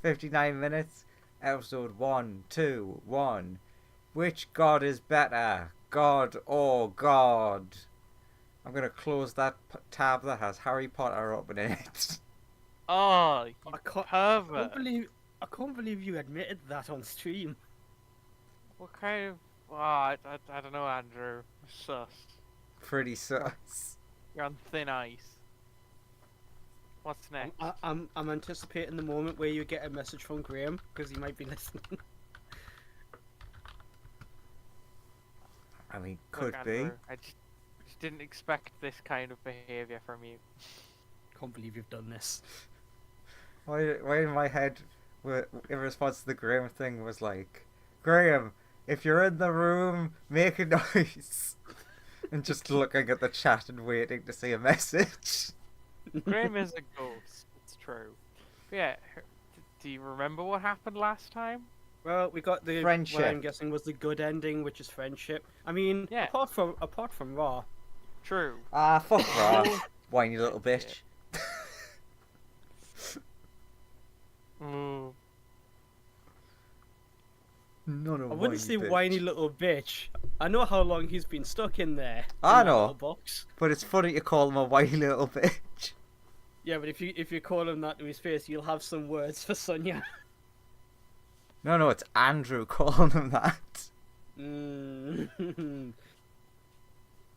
59 minutes. Episode 121. Which god is better? God or God? I'm going to close that tab that has Harry Potter open in it. Oh, you I can't pervert. I can't believe you admitted that on stream. What kind of... Oh, I don't know, Andrew. Sus. Pretty sus. You're on thin ice. What's next? I'm anticipating the moment where you get a message from Graham because he might be listening. I mean, Look, could be. Andrew, I just didn't expect this kind of behaviour from you. Can't believe you've done this. Why in my head, in response to the Graham thing, was like, Graham, if you're in the room, make a noise. And just looking at the chat and waiting to see a message. Graham is a ghost. It's true. But yeah, do you remember what happened last time? Well, we got the Friendship. what I'm guessing was the good ending, which is friendship. I mean, Yeah. apart from Raw, True. Ah, fuck Raw. Whiny little bitch. Ooh. None of I wouldn't say bitch. whiny little bitch. I know how long he's been stuck in there. I in that know. little box. But it's funny to call him a whiny little bitch. Yeah, but if you call him that to his face, you'll have some words for Sonya. No, it's Andrew calling him that. Mm.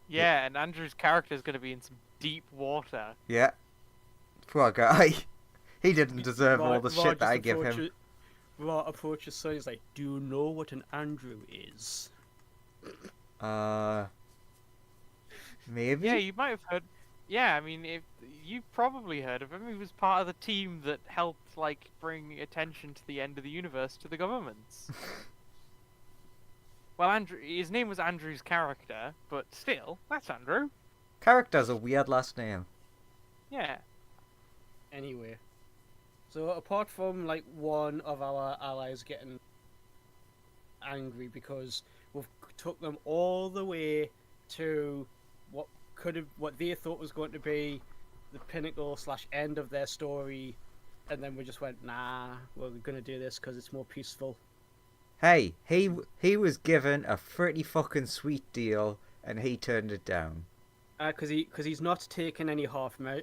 Yeah, and Andrew's character is going to be in some deep water. Yeah. Poor guy. He didn't deserve all the Raw shit that just I give him. Raw approaches Sonya. He's like, "Do you know what an Andrew is?" Maybe? Yeah, you might have heard. Yeah, I mean, if you probably heard of him, he was part of the team that helped, like, bring attention to the end of the universe to the governments. Well, Andrew, his name was Andrew's character, but still, that's Andrew. Character's a weird last name. Yeah. Anyway, so apart from like one of our allies getting angry because we've took them all the way to what they thought was going to be the pinnacle / end of their story, and then we just went, nah, we're gonna do this because it's more peaceful. Hey, he was given a pretty fucking sweet deal, and he turned it down. Because he's not taking any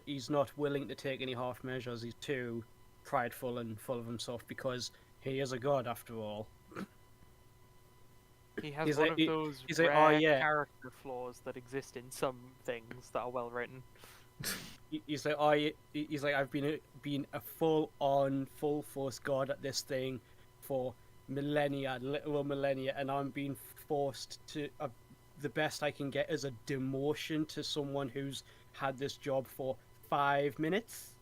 he's not willing to take any half measures. He's too prideful and full of himself because he is a god after all. He has He's one like- of those he's like, rare "Oh, yeah." character flaws that exist in some things that are well written. He's like, he's like, I've been a full force god at this thing for millennia, literal millennia, and I'm being forced to. The best I can get is a demotion to someone who's had this job for 5 minutes.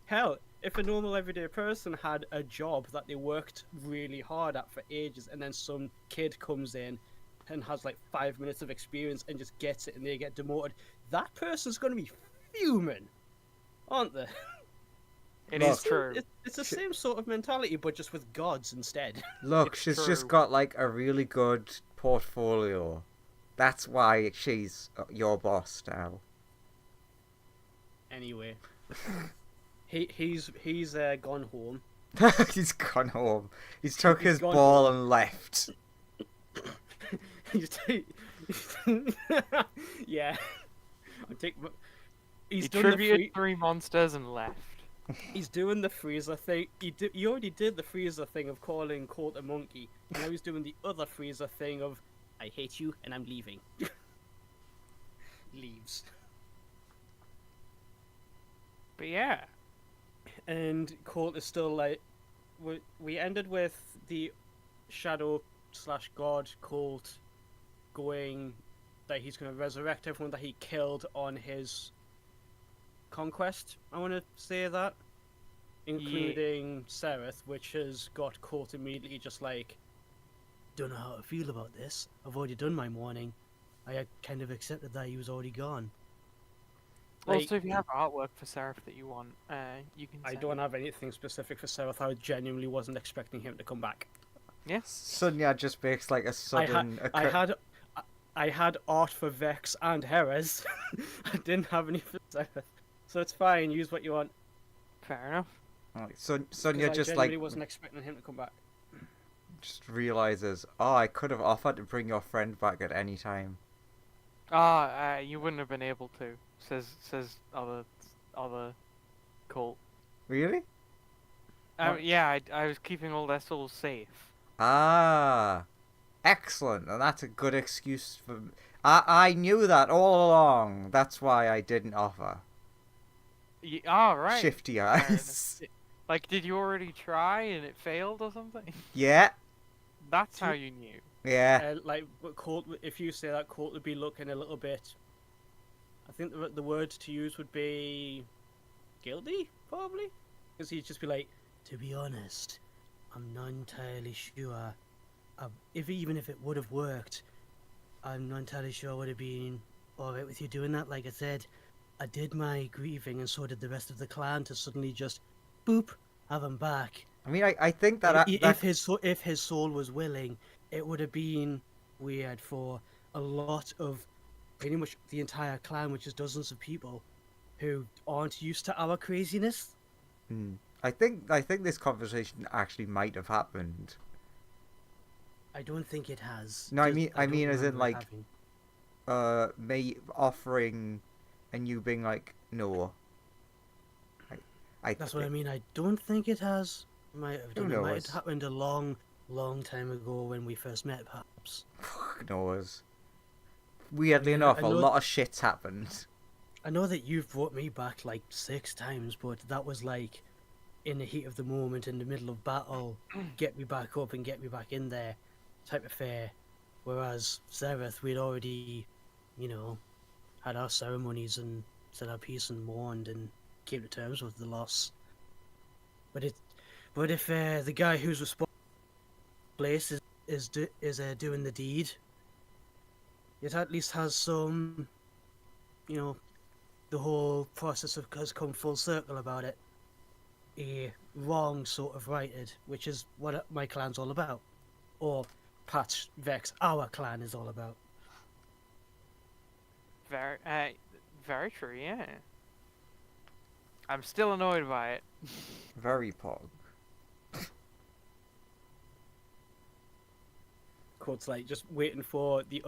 Hell, if a normal everyday person had a job that they worked really hard at for ages, and then some kid comes in and has like 5 minutes of experience and just gets it and they get demoted, that person's going to be fuming, aren't they? It Look. is true. It's the same sort of mentality, but just with gods instead. Look, It's she's true. just got like a really good portfolio. That's why she's your boss now. Anyway, he's gone home. He's gone home. He's took He's his gone ball and left. Yeah, I think He he's done the tributed 3 monsters and left. he's doing the freezer thing. He already did the freezer thing of calling Colt a monkey. And now he's doing the other freezer thing of I hate you and I'm leaving. Leaves. But yeah, And Colt is still like, we ended with the shadow / god Colt going that he's going to resurrect everyone that he killed on his conquest. I want to say that, including Sereth, which has got Colt immediately just like, don't know how to feel about this. I've already done my mourning. I kind of accepted that he was already gone. Like, also if you have artwork for Seraph that you want, you can I send don't it. have anything specific for Sereth. I genuinely wasn't expecting him to come back. Yes. Sonya just makes like a sudden. I had art for Vex and Heres. I didn't have any for Sereth. So it's fine, use what you want. Fair enough. Like, Sonia Because I just genuinely like wasn't expecting him to come back. just realizes, oh, I could have offered to bring your friend back at any time. You wouldn't have been able to. Says other cult. Really? What? Yeah, I was keeping all their souls safe. Ah, excellent. And that's a good excuse for. I knew that all along. That's why I didn't offer. Right. Shifty Fair enough. eyes. Like, did you already try and it failed or something? Yeah, That's how you knew. yeah. Like, but Colt, if you say that, Colt would be looking a little bit. I think the word to use would be guilty, probably, because he'd just be like, to be honest, I'm not entirely sure. Even if it would have worked, I'm not entirely sure I would have been alright with you doing that. Like I said, I did my grieving, and so did the rest of the clan. To suddenly just, boop, have him back. I mean, I think that If his soul was willing, it would have been weird for a lot of pretty much the entire clan, which is dozens of people who aren't used to our craziness. Hmm. I think this conversation actually might have happened. I don't think it has. No, I don't mean, as in remember it like, having. me offering, and you being like, no. That's what I mean. I don't think it has. Might have Who done. It might knows? have happened a long, long time ago when we first met, perhaps. Fuck knows. Weirdly I enough, I a know- lot of shit's happened. I know that you've brought me back like 6 times, but that was like in the heat of the moment, in the middle of battle, get me back up and get me back in there, type of affair. Whereas Zareth, we'd already, had our ceremonies and said our piece and mourned and came to terms with the loss. But if the guy who's responsible for the place is doing the deed, it at least has some, the whole process has come full circle about it. A wrong sort of righted, which is what my clan's all about. Or Patch Vex, our clan, is all about. Very true. Yeah. I'm still annoyed by it. Very pog. Court's like just waiting for the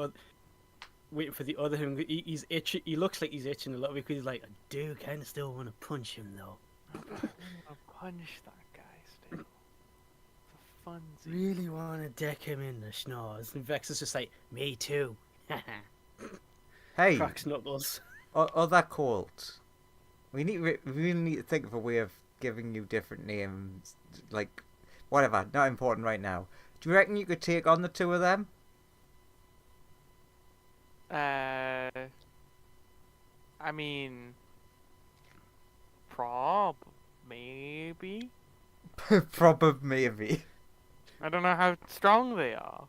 other him. He's itching. He looks like he's itching a little bit because he's like, I do kind of still want to punch him though. I'll punch that guy still. For funsies. Really want to deck him in the schnoz. And Vex is just like, me too. Hey, Cracks knuckles. other cult. We really need to think of a way of giving you different names. Like, whatever, not important right now. Do you reckon you could take on the two of them? I mean, maybe. Probably, maybe. I don't know how strong they are.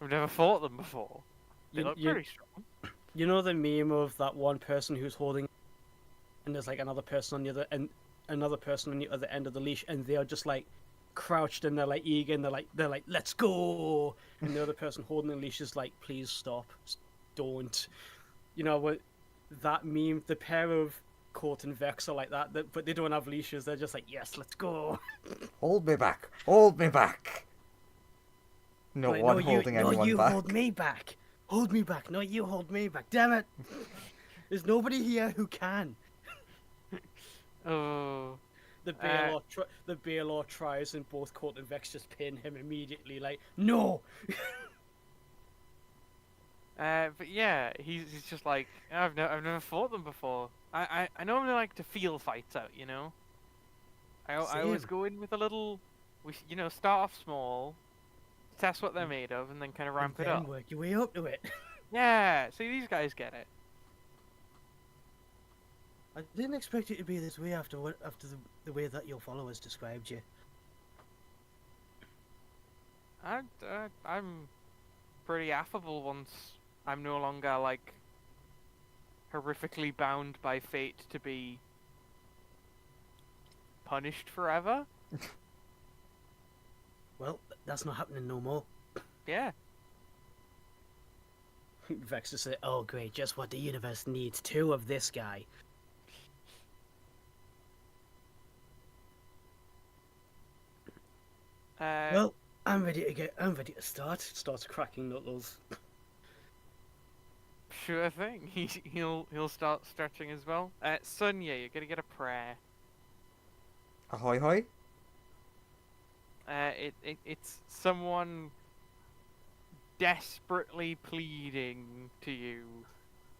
I've never fought them before. They look pretty strong. You know the meme of that one person who's holding, and there's like another person on the other and another person on the other end of the leash, and they are just like crouched and they're like eager and they're like let's go, and the other person holding the leash is like, please stop, don't. You know what? That meme, the pair of Court and Vex are like that, but they don't have leashes. They're just like, yes, let's go. Hold me back. Hold me back. No Like, one holding anyone no, you back. hold me back. Hold me back. No, you hold me back. Damn it. There's nobody here who can. Oh. The Baelor tries, and both Court and Vex just pin him immediately. Like, no. But yeah, he's just like, I've never fought them before. I normally like to feel fights out, you know. I always Same. go in with a little, start off small, test what they're made of, and then kind of ramp and it then up. work your way up to it. Yeah, see, these guys get it. I didn't expect it to be this way after the way that your followers described you. I'm pretty affable once I'm no longer like horrifically bound by fate to be punished forever. Well, that's not happening no more. Yeah. Vex just said, "Oh, great! Just what the universe needs. 2 of this guy." Well, I'm ready to get. I'm ready to start. Starts cracking knuckles. Sure thing. He'll start stretching as well. Sonia, you're gonna get a prayer. Ahoy hoy. It's someone desperately pleading to you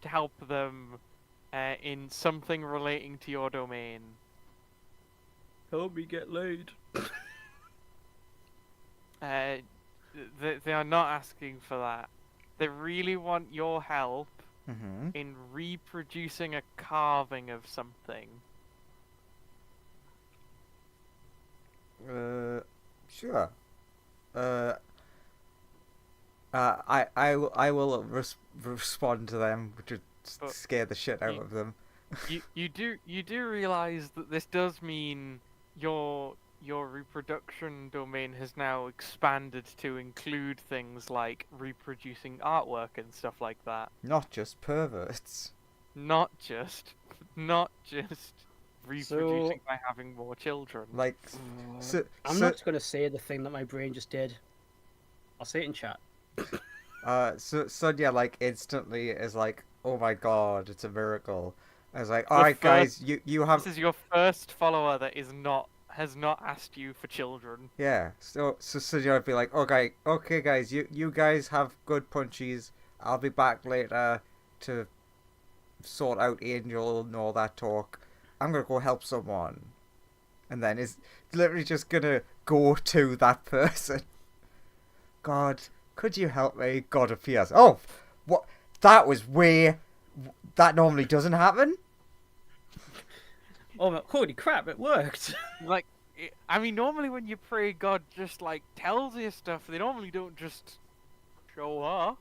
to help them in something relating to your domain. Help me get laid. They are not asking for that. They really want your help Mm-hmm. in reproducing a carving of something. Sure. Uh, I will respond to them, which would But scare the shit out you- of them. you do realize that this does mean your reproduction domain has now expanded to include things like reproducing artwork and stuff like that. Not just perverts. Not just reproducing by having more children. Like, so, I'm not going to say the thing that my brain just did. I'll say it in chat. so Sonia like instantly is like, oh my god, it's a miracle. I was like, The all right, guys, first- you have This is your first follower that has not asked you for children. yeah. So Sonia would be like, okay, guys, you guys have good punchies. I'll be back later to sort out Angel and all that talk. I'm gonna go help someone, and then is literally just gonna go to that person. God, could you help me? God appears. Oh, what? That was way. That normally doesn't happen. Oh, holy crap! It worked. Like, I mean, normally when you pray, God just like tells you stuff. They normally don't just show up.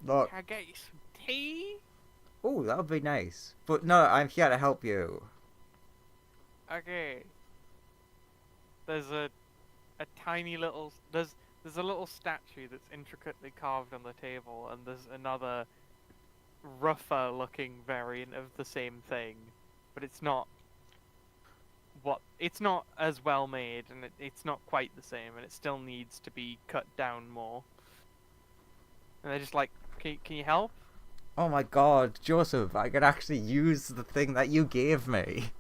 Look. Can I get you some tea? Oh, that would be nice. But no, I'm here to help you. Okay. There's a tiny little there's a little statue that's intricately carved on the table, and there's another rougher looking variant of the same thing, but it's not as well made, and it's not quite the same, and it still needs to be cut down more. And they're just like, can you help? Oh my god, Joseph, I could actually use the thing that you gave me.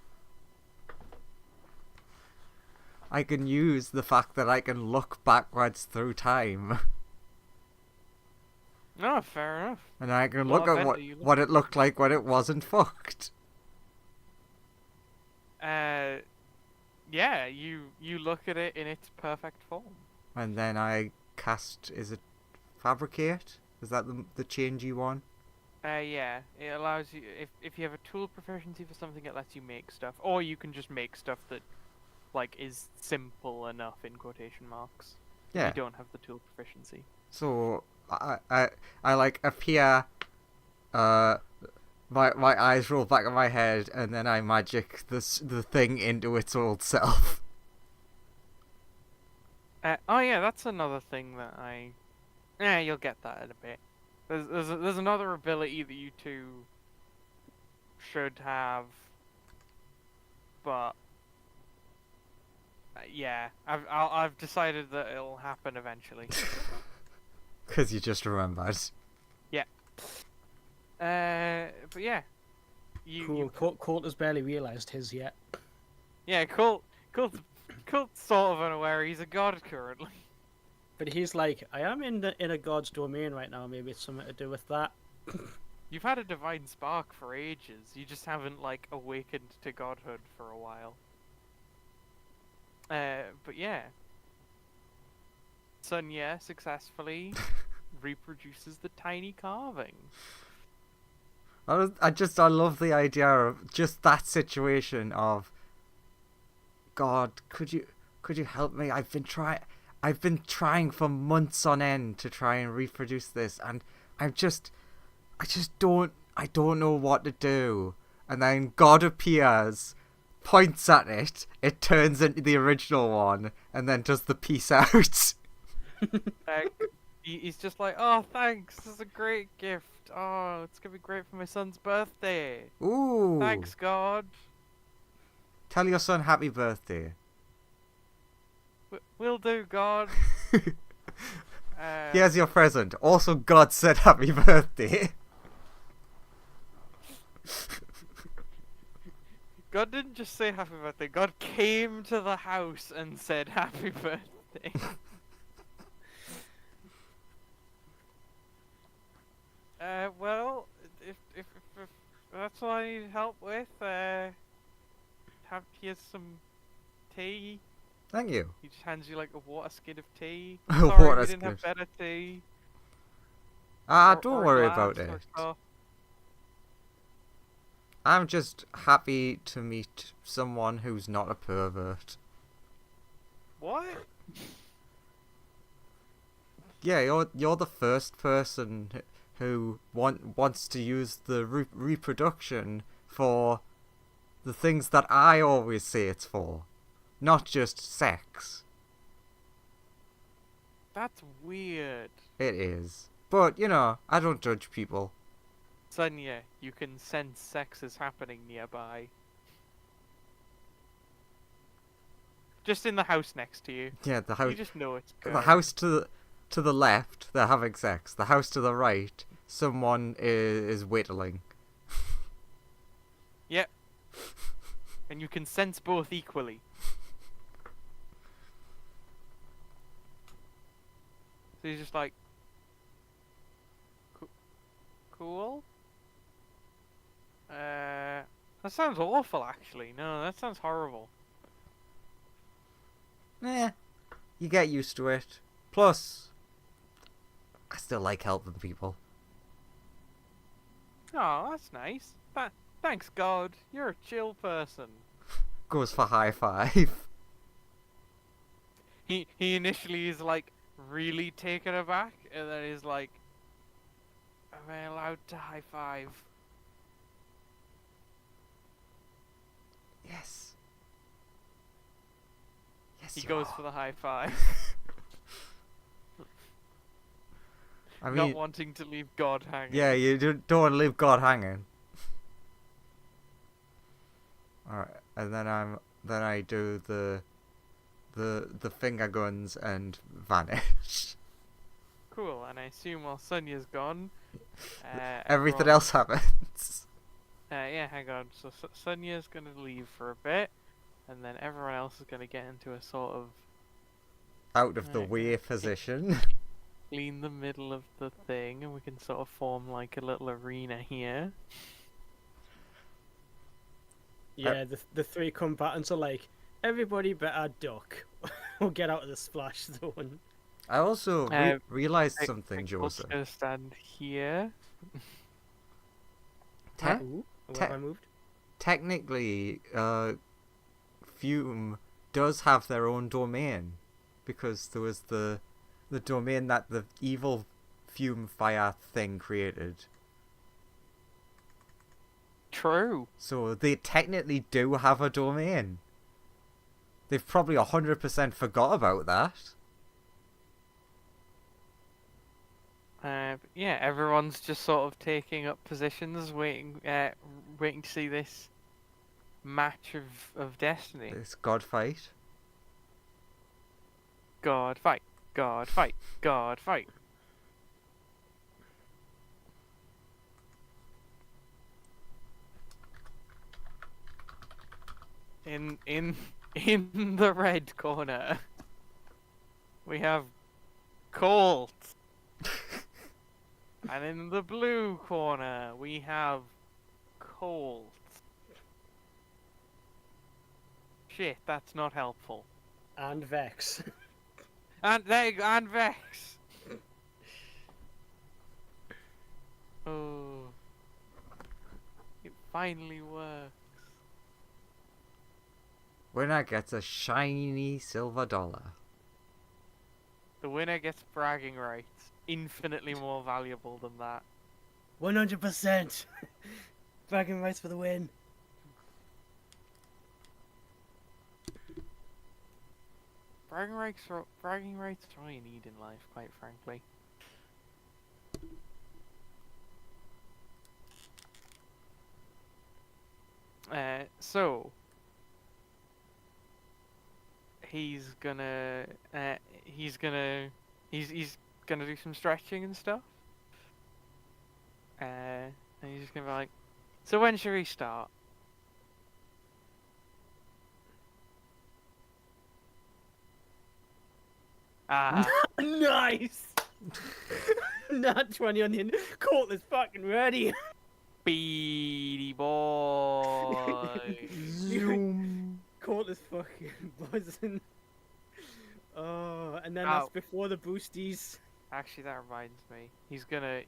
I can use the fact that I can look backwards through time. No, fair enough. And I can What look at event are you what it looked like when it wasn't fucked. Yeah, you look at it in its perfect form. And then I cast, is it fabricate? Is that the changey one? Yeah, it allows you, if you have a tool proficiency for something, it lets you make stuff, or you can just make stuff that, like, is simple enough in quotation marks. Yeah. You don't have the tool proficiency. So I like appear, my eyes roll back in my head, and then I magic the thing into its old self. Oh yeah, that's another thing that you'll get that in a bit. There's another ability that you two should have, but yeah, I've decided that it'll happen eventually. Because you just remembered. Yeah. But yeah, Colt has barely realised his yet. yeah, Colt sort of unaware he's a god currently. But he's like, I am in a god's domain right now. Maybe it's something to do with that. You've had a divine spark for ages. You just haven't like awakened to godhood for a while. But yeah, Sonia successfully reproduces the tiny carving. I love the idea of just that situation of, God, could you help me? I've been trying for months on end to try and reproduce this, and I don't know what to do. And then God appears, points at it, it turns into the original one, and then does the peace out. He's just like, oh, thanks, this is a great gift. Oh, it's gonna be great for my son's birthday. Ooh. Thanks, God. Tell your son happy birthday. Will do, God. Here's your present. Also, God said happy birthday. God didn't just say happy birthday. God came to the house and said happy birthday. Well, if that's what I need help with, here's some tea. Thank you. He just hands you like a water skid of tea. A Sorry, water we didn't have skid. better tea. Don't Or a worry glass about or it. a cup. I'm just happy to meet someone who's not a pervert. What? Yeah, you're the first person who wants to use the reproduction for the things that I always say it's for, not just sex. That's weird. It is, but I don't judge people. Sonia, you can sense sex is happening nearby. Just in the house next to you. Yeah, the house. You just know it's good. The house to the left, they're having sex. The house to the right, someone is whittling. Yep. And you can sense both equally. So you're just like... Cool? That sounds awful, actually. No, that sounds horrible. You get used to it. Plus, I still like helping people. Oh, that's nice. Thanks, God. You're a chill person. Goes for high five. He initially is like really taken aback, and then he's like, "Am I allowed to high five?" Yes. Yes, He you goes are. for the high five, I not mean, wanting to leave God hanging. yeah, you don't want to leave God hanging. Alright, and then I do the finger guns and vanish. Cool. And I assume while Sonia's gone, Everything everyone- else happens. Yeah, hang on. So Sonia's gonna leave for a bit, and then everyone else is gonna get into a sort of Out of the Right, way yeah. position. clean the middle of the thing, and we can sort of form like a little arena here. Yeah, the three combatants are like, everybody better duck or get out of the splash zone. I also realized something, Pickle's Joseph. gonna stand here. Te- Ooh, where te- have I moved? Technically, Fume does have their own domain, because there was the domain that the evil Fume Fire thing created. True. So they technically do have a domain. They've probably 100% forgot about that. Yeah, everyone's just sort of taking up positions, waiting to see this match of destiny. This God fight. God fight, God fight, God fight. In the red corner, we have Colt. And in the blue corner, we have Colt. Shit, that's not helpful. And Vex. And there you go, and Vex. Oh, it finally works. Winner gets a shiny silver dollar. The winner gets bragging rights, infinitely more valuable than that. 100%! Bragging rights for the win. Bragging rights are all you need in life, quite frankly. So he's gonna he's gonna he's gonna do some stretching and stuff. And he's just gonna be like, so when should we start? Ah, Nice. Not 20 on the end. Colt is fucking ready. Beady boy. Zoom. Colt is fucking buzzing. Oh, and then that's Ow. before the boosties. Actually, that reminds me. He's gonna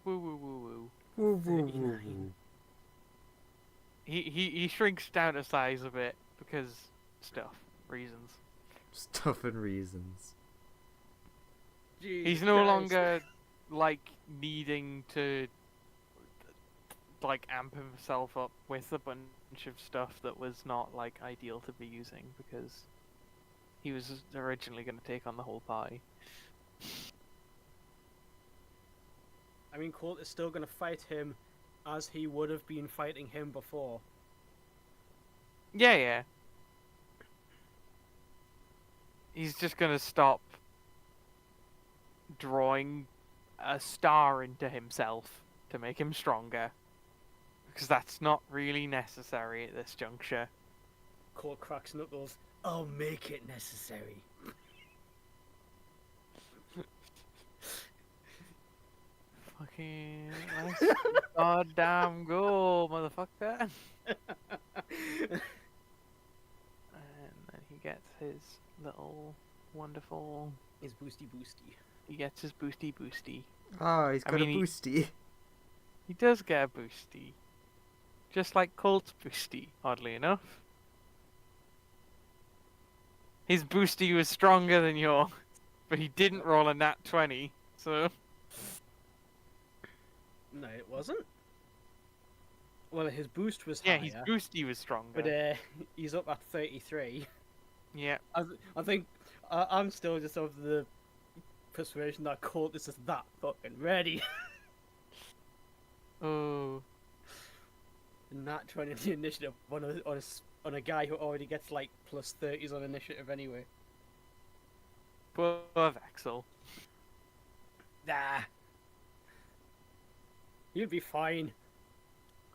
woo woo woo woo. Woo, woo, woo, 39. woo. He shrinks down to size a bit because stuff reasons. Stuff and reasons. He's no longer like needing to like amp himself up with a bunch of stuff that was not like ideal to be using because he was originally going to take on the whole pie. I mean, Colt is still gonna fight him as he would have been fighting him before. Yeah, yeah. He's just going to stop drawing a star into himself to make him stronger. Because that's not really necessary at this juncture. Colt cracks knuckles. I'll make it necessary. Fucking let's goddamn go, motherfucker. And then he gets his little wonderful. His boosty. He gets his boosty boosty. Oh, he's I got mean, a he- boosty. He does get a boosty. Just like Colt's boosty, oddly enough. His boosty was stronger than yours, but he didn't roll a nat 20, so. No, it wasn't. Well, his boost was Yeah, higher, his boosty was stronger. but he's up at 33. Yeah. I think I'm still just of the persuasion that Colt is just that fucking ready. Oh. Not trying to the initiative on a guy who already gets like plus 30s on initiative anyway. Poor Vexel. Nah. He'll be fine.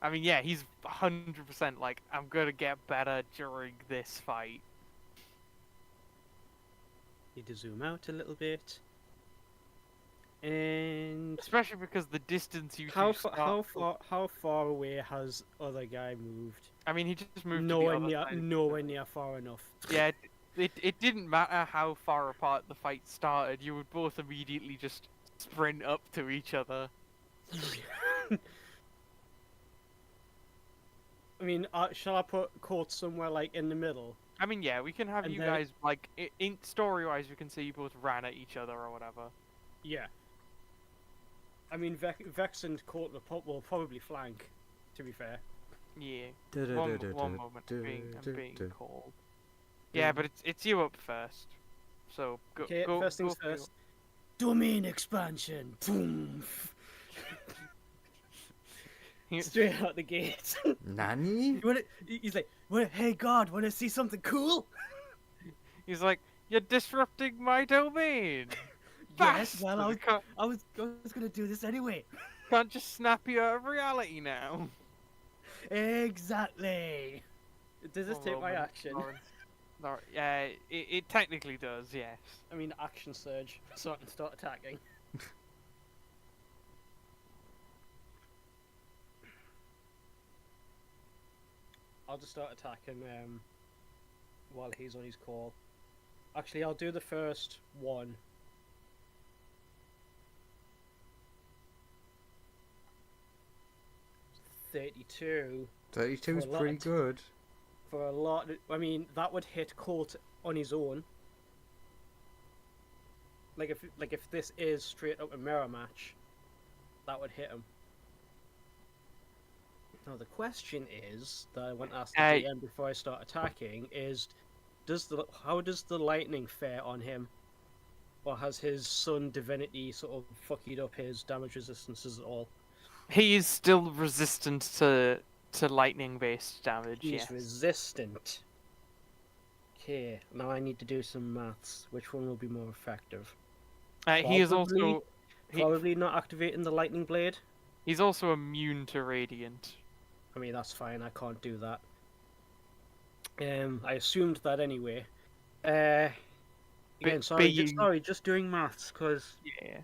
I mean, yeah, he's 100% like, I'm gonna get better during this fight. Need to zoom out a little bit. And Especially because the distance you how two far, start- how far away has other guy moved? I mean, he just moved Nowhere to the near, other side. nowhere near far enough. Yeah, it didn't matter how far apart the fight started. You would both immediately just sprint up to each other. I mean, shall I put Colt somewhere like in the middle? I mean, yeah, we can have And you then- guys like in story-wise. We can see you both ran at each other or whatever. Yeah. I mean, Vex and Colt will probably flank. To be fair. Yeah. One moment, I'm being cold. Yeah, but it's you up first. So go. Okay, go, first things go for your- first. Domain expansion. Boom. Straight out the gate. Nani? He's like, hey God, want to see something cool? He's like, you're disrupting my domain. Yes, well, Bastard, I was gonna do this anyway. can't just snap you out of reality now. Exactly. Does this Oh, take my Roman, action? Yeah, it technically does, yes. I mean, action surge, so I can start attacking. I'll just start attacking while he's on his call. Actually, I'll do the first one. $32 32 is For a lot pretty of good. for a lot. I mean, that would hit Colt on his own. Like if this is straight up a mirror match, that would hit him. Now the question is that I want to ask the DM before I start attacking is, how does the lightning fare on him, or has his sun divinity sort of fucked up his damage resistances at all? He is still resistant to lightning based damage, He's yes. resistant. Okay, now I need to do some maths. Which one will be more effective? He is Probably, also he probably not activating the lightning blade. he's also immune to radiant. I mean, that's fine. I can't do that. I assumed that anyway. Uh, But again, sorry, being just doing maths because yeah.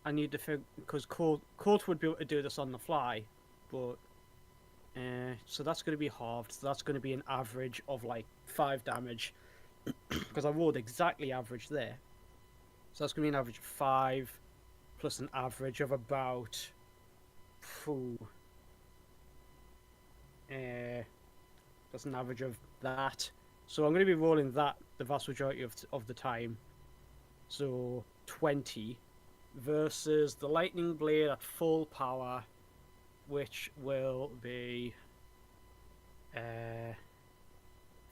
I need to figure because Colt would be able to do this on the fly, but so that's going to be halved. So that's going to be an average of like 5 damage because I rolled exactly average there. So that's going to be an average of 5 plus an average of about. Phew, that's an average of that. So I'm going to be rolling that the vast majority of the time. So 20 versus the lightning blade at full power, which will be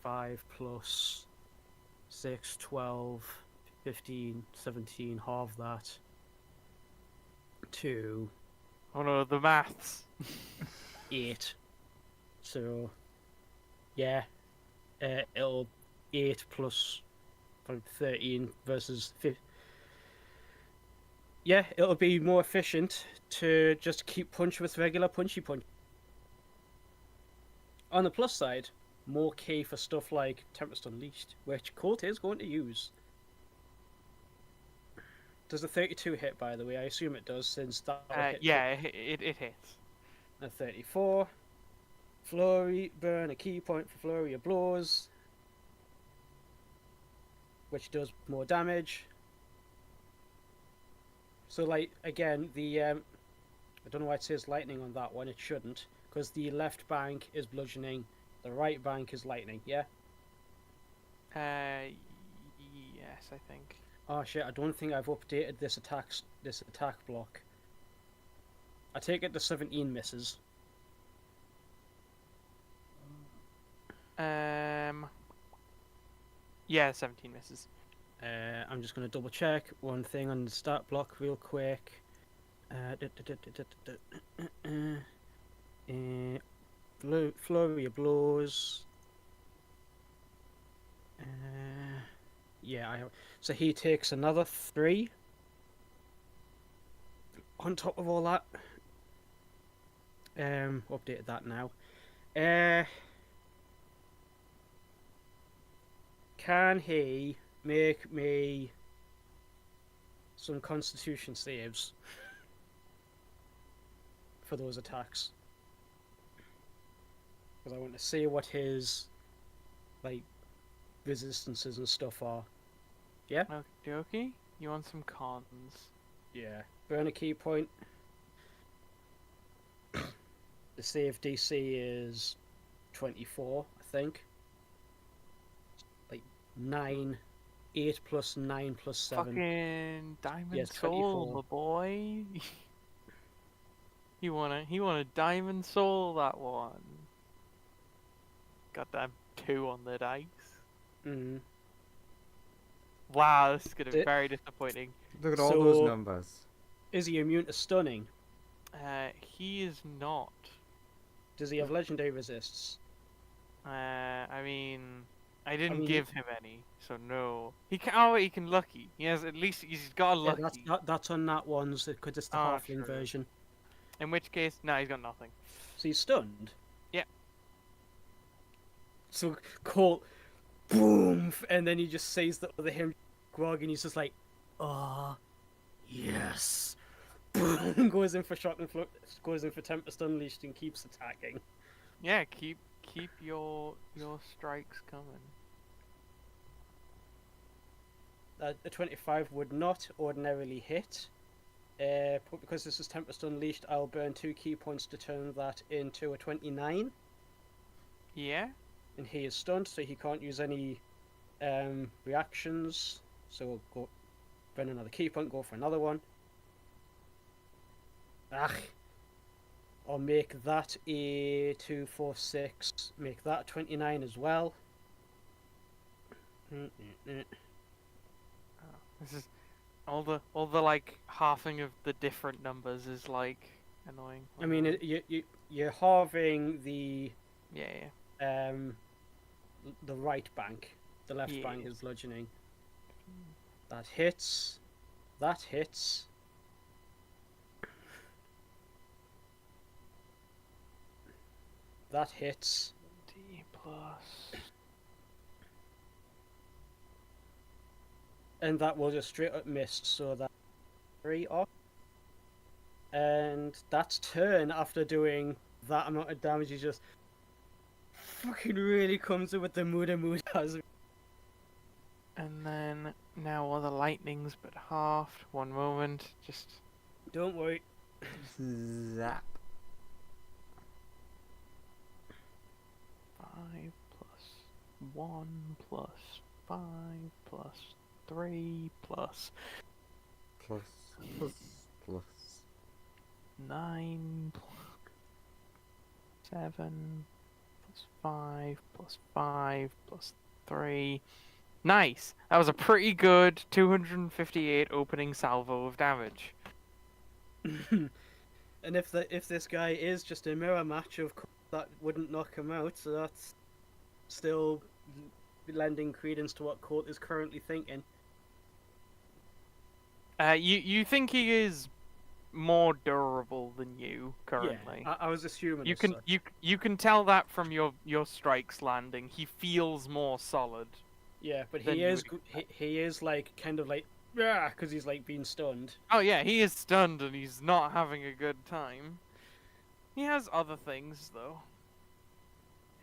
5 plus 6, 12, 15, 17, half that. 2, Oh no, the maths. 8. So, yeah, it'll 8 plus 13 versus 50. Yeah, it'll be more efficient to just keep punch with regular punchy punch. On the plus side, more key for stuff like Tempest Unleashed, which Colt is going to use. Does the 32 hit, by the way? I assume it does, since that would hit Yeah, it hits. a 34. Flurry, burn a key point for Flurry of Blows, which does more damage. So, like, again, I don't know why it says lightning on that one, it shouldn't, because the left bank is bludgeoning, the right bank is lightning, yeah? Yes, I think. Oh shit, I don't think I've updated this attack block. I take it the 17 misses. Yeah, 17 misses. I'm just going to double check one thing on the stat block real quick. Flurry of blows. Yeah, I have. So he takes another 3 on top of all that. Updated that now. Can he make me some Constitution saves for those attacks? Because I want to see what his like resistances and stuff are. Yeah. Okay. You want some cons? Yeah. Burn a key point. The save DC is 24, I think. Like 9, 8 plus 9 plus 7. Fucking diamond Yeah, soul, 24. my boy. You wanna diamond soul that one? Goddamn 2 on the dice. Mm. Wow, this is gonna be Di- very disappointing. Look at all those So- numbers. Is he immune to stunning? He is not. Does he have legendary resists? I mean, I didn't mean- give him any, so no. He can. Oh, he can lucky. He has at least. He's got a Yeah, lucky. that's on that one's because it's the Ah, halfling true. version. In which case, no, he's got nothing. So he's stunned. Yeah. So Colt, boom, and then he just sees the other him, Grog, and he's just like, ah, yes. Boom, goes in for shock and goes in for Tempest Unleashed and keeps attacking. Yeah, keep your strikes coming. A 25 would not ordinarily hit. But because this is Tempest Unleashed, I'll burn 2 key points to turn that into a 29. Yeah. And he is stunned, so he can't use any reactions. So we'll go burn another key point, go for another one. I'll make that a 2, 4, 6. Make that 29 as well. This is all the like halving of the different numbers is like annoying. I mean, you're halving the Yeah. the right bank. The left bank is Yes. bludgeoning. That hits. That hits. That hits. D plus. And that will just straight up miss, so that 3 off. And that's turn after doing that amount of damage. He just fucking really comes in with the mood has. And then now all the lightnings but halved. One moment. Just Don't worry. Zap. 5 plus 1 plus 5 plus 3 plus Plus, plus, plus. 9 plus 7 plus 5 plus 5 plus 3. Nice! That was a pretty good 258 opening salvo of damage. And if this guy is just a mirror match, of course, that wouldn't knock him out. So that's still lending credence to what Colt is currently thinking. You think he is more durable than you currently? Yeah, I was assuming. You as can such. you can tell that from your strikes landing. He feels more solid. Yeah, but Then he you is would he is like kind of like yeah, because he's like being stunned. Oh yeah, he is stunned and he's not having a good time. He has other things though.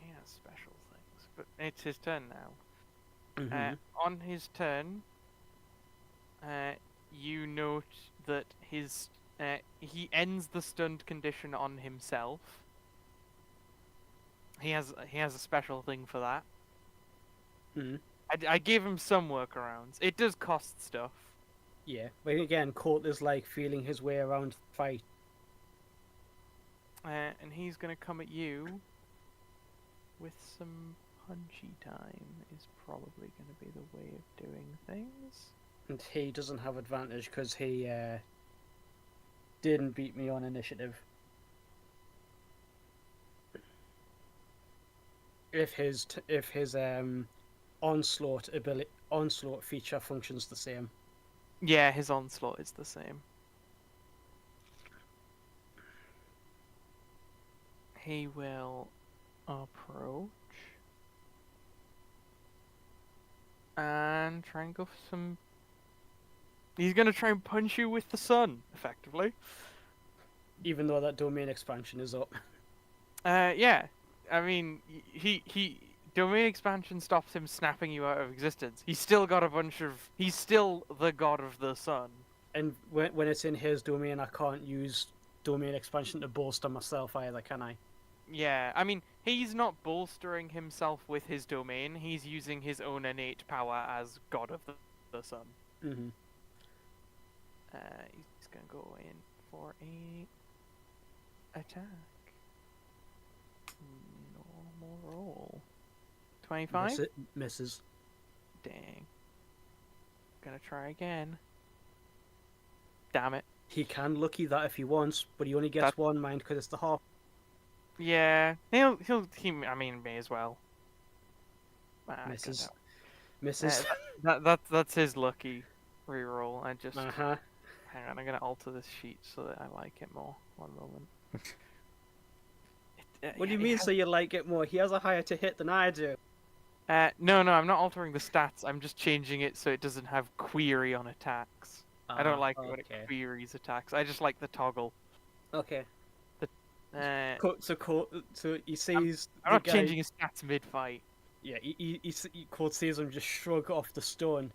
He has special things, but it's his turn now. Mm-hmm. On his turn, you note that he ends the stunned condition on himself. He has a special thing for that. Mm-hmm. I gave him some workarounds. It does cost stuff. Yeah, but again, Colt is like feeling his way around the fight. And he's gonna come at you with some punchy time. Is probably gonna be the way of doing things. And he doesn't have advantage because he didn't beat me on initiative. If his onslaught feature functions the same. Yeah, his onslaught is the same. He will approach and try and go for some. He's gonna try and punch you with the sun, effectively. Even though that domain expansion is up. Yeah. I mean, he domain expansion stops him snapping you out of existence. He's still got a bunch of. He's still the god of the sun. And when it's in his domain, I can't use domain expansion to bolster myself either, can I? Yeah, I mean, he's not bolstering himself with his domain. He's using his own innate power as god of the sun. Mm-hmm. He's gonna go in for a attack. Normal roll. 25? Misses. Dang. Gonna try again. Damn it. He can lucky that if he wants, but he only gets one mind because it's the half. Yeah, I mean, may as well. Misses. Misses. That's his lucky reroll. I just Uh-huh. hang on. I'm gonna alter this sheet so that I like it more. One moment. What do you mean? So you like it more? He has a higher to hit than I do. No, I'm not altering the stats. I'm just changing it so it doesn't have query on attacks. I don't like it when it queries attacks. I just like the toggle. Okay. So So he sees. I'm not changing his stats mid-fight. Yeah, Colt sees him just shrug off the stone.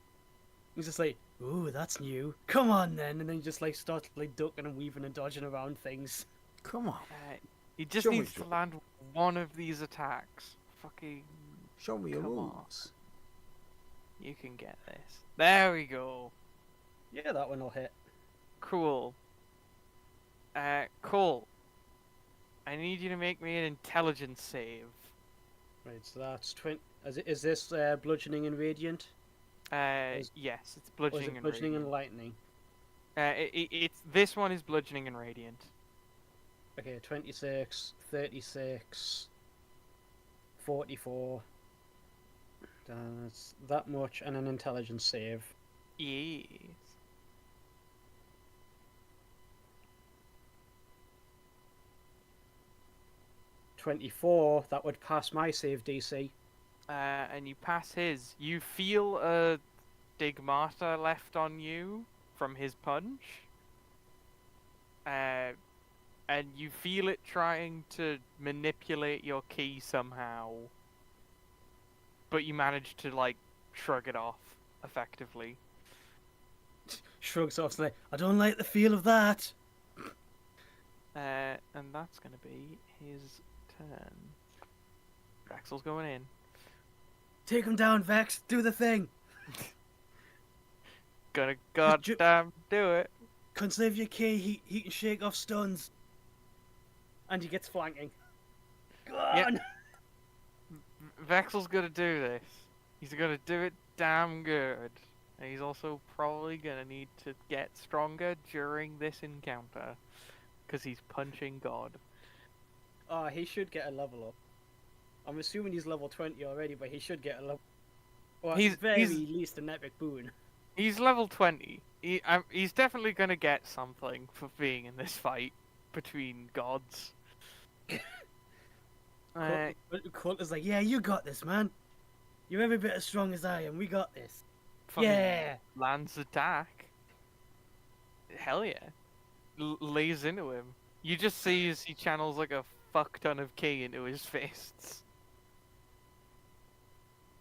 He's just like, "Ooh, that's new. Come on then," and then he just like starts like ducking and weaving and dodging around things. Come on. He just Show me needs to your- land one of these attacks. Fucking. Show me your Come on. moves. You can get this. There we go. Yeah, that one will hit. Cool. Cool. I need you to make me an intelligence save. Right, so that's 20. Is this bludgeoning and radiant? Yes, it's Or is bludgeoning it and bludgeoning radiant. and lightning? It's this one is bludgeoning and radiant. Okay, 26, 36, 44, That's that much and an intelligence save. Yes. 24. That would pass my save DC. And you pass his. You feel a stigmata left on you from his punch. And you feel it trying to manipulate your key somehow. But you manage to, like, shrug it off effectively. Shrugs off, like, I don't like the feel of that. And that's gonna be his turn. Axel's going in. Take him down, Vex. Do the thing. Gonna goddamn do it. Conserve your key. He can shake off stuns. And he gets flanking. Go on. Vexel's gonna do this. He's gonna do it damn good. And he's also probably gonna need to get stronger during this encounter. Because he's punching God. Oh, he should get a level up. I'm assuming he's level 20 already, but he should get a level. Or at the very least an epic boon. He's level 20. He's definitely gonna get something for being in this fight between gods. Colt is like, yeah, you got this, man. You're every bit as strong as I am. We got this. Fucking Yeah. Lands attack. Hell yeah. Lays into him. You just see as he channels like a fuck ton of ki into his fists.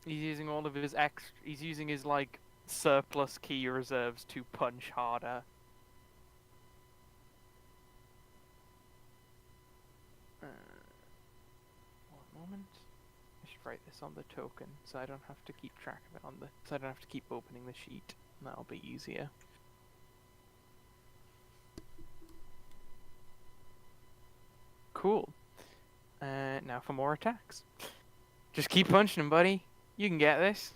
He's using all of his he's using his like surplus ki reserves to punch harder. One moment. I should write this on the token so I don't have to keep track of it so I don't have to keep opening the sheet. That'll be easier. Cool. Now for more attacks. Just keep punching him, buddy. You can get this.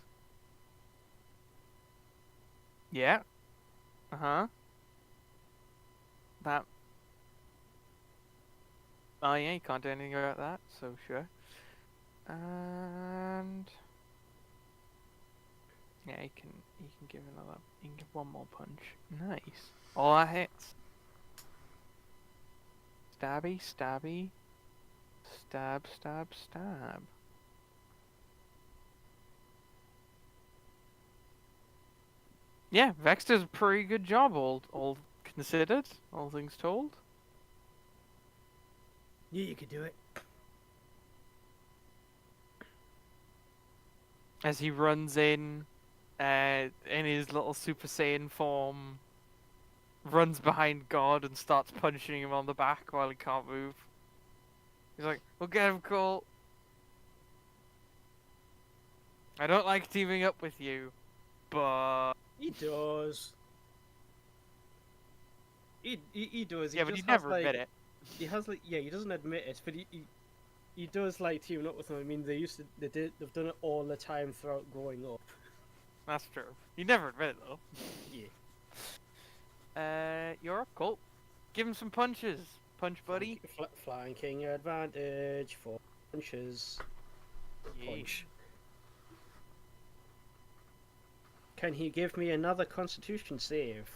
Yeah. Uh-huh. That. Oh yeah, you can't do anything about that, so sure. And yeah, you can give one more punch. Nice. All that hits. Stabby, stabby. Stab, stab, stab. Yeah, Vex does a pretty good job, all considered, all things told. Yeah, you could do it. As he runs in his little Super Saiyan form, runs behind God and starts punching him on the back while he can't move. He's like, we'll get him, Colt. I don't like teaming up with you, but... He does. He does. Yeah, but he never admit it. He has like, yeah, he doesn't admit it, but he does like teaming up with them. I mean, they've done it all the time throughout growing up. That's true. He never admit it though. Yeah. You're up, Colt. Give him some punches, punch buddy. Flanking advantage for punches. Yeah. Punch. Can he give me another Constitution save?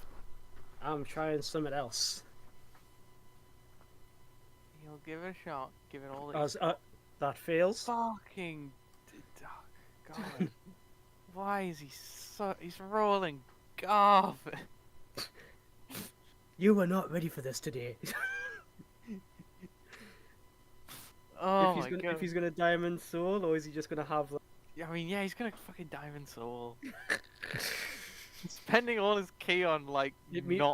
I'm trying something else. He'll give it a shot. Give it all. That fails. Fucking God! Why is he so? He's rolling golf. You were not ready for this today. Oh if my God! If he's gonna Diamond Soul, or is he just gonna have? I mean, yeah, he's gonna fucking Diamond Soul. Spending all his key on like It meets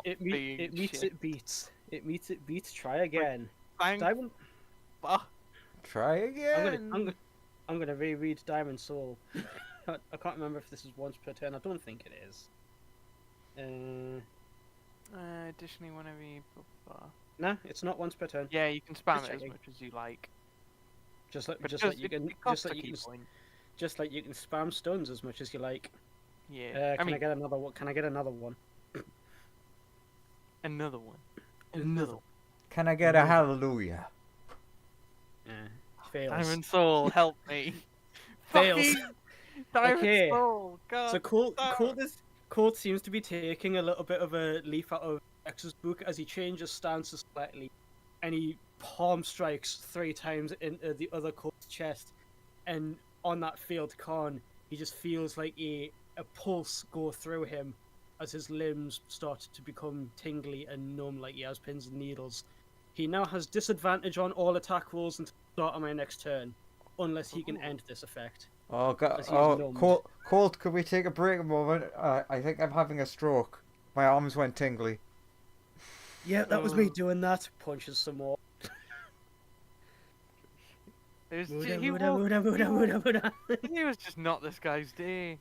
shit. it beats. It meets it beats. Try again. Thank Diamond. Try again. I'm gonna reread Diamond Soul. I can't remember if this is once per turn. I don't think it is. Additionally, whenever you. No, it's not once per turn. Yeah, you can spam Just it as checking. much as you like. Just like But you can spam stuns as much as you like. Yeah. Can I get another one? Can I get another one? Another one. Another one. Can I get a hallelujah? Fails. Diamond Soul, help me. Fails. Fucking Diamond Okay. Soul. God. So damn. Colt seems to be taking a little bit of a leaf out of X's book as he changes stances slightly, and he palm strikes 3 times into the other Colt's chest, and on that failed con, he just feels like a pulse go through him as his limbs start to become tingly and numb like he has pins and needles. He now has disadvantage on all attack rolls until the start of my next turn, unless he can Ooh. end this effect, Oh God! as he is Oh, numbed. Colt, could we take a break a moment? I think I'm having a stroke. My arms went tingly. Yeah, that was me doing that. Punches some more. Muda, He muda, woke. muda, He muda, woke. muda, muda. He was just not this guy's day.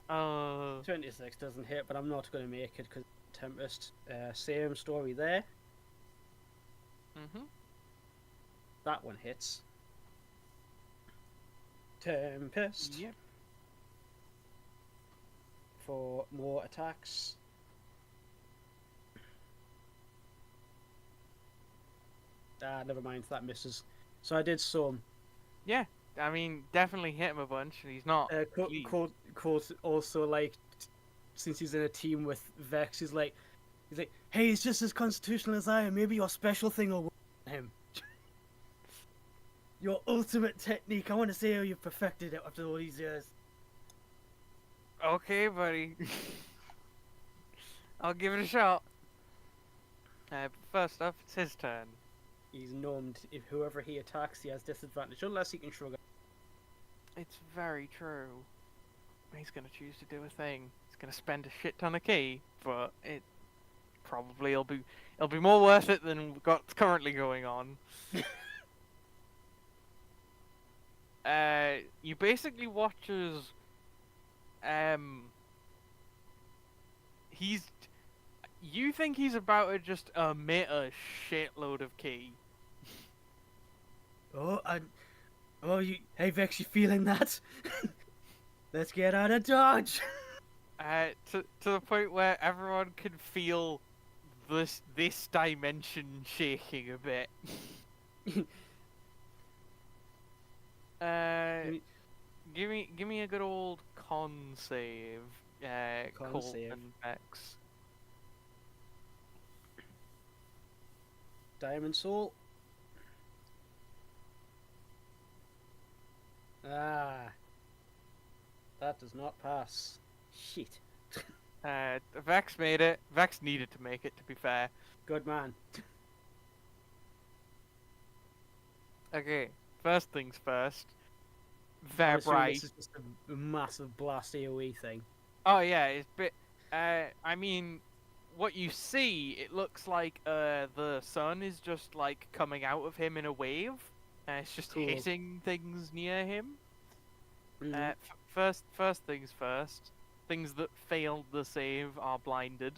Oh. 26 doesn't hit, but I'm not going to make it because Tempest. Same story there. Mhm. That one hits. Tempest. Yep. For more attacks. Never mind, that misses. So I did some. Yeah. I mean, definitely hit him a bunch, and he's not. Colt also, like, since he's in a team with Vex, he's like, hey, he's just as constitutional as I am. Maybe your special thing will work on him. Your ultimate technique. I want to see how you've perfected it after all these years. Okay, buddy. I'll give it a shot. But first up, it's his turn. He's numbed. If whoever he attacks, he has disadvantage, unless he can shrug it. It's very true. He's gonna choose to do a thing. He's gonna spend a shit ton of key, but it'll be more worth it than what's currently going on. You basically watch as you think he's about to just emit a shitload of key. Hey Vex, you feeling that? Let's get out of dodge. To the point where everyone can feel this dimension shaking a bit. Give me a good old con save. Con Colt save. and Vex. Diamond Soul. That does not pass. Shit. Vex made it. Vex needed to make it, to be fair. Good man. Okay, first things first. I'm assuming Vibrai. this is just a massive blast AoE thing. Oh yeah, it's bit. I mean, what you see, it looks like the sun is just like coming out of him in a wave. It's just Cool. hitting things near him. Mhm. First things first. Things that failed the save are blinded.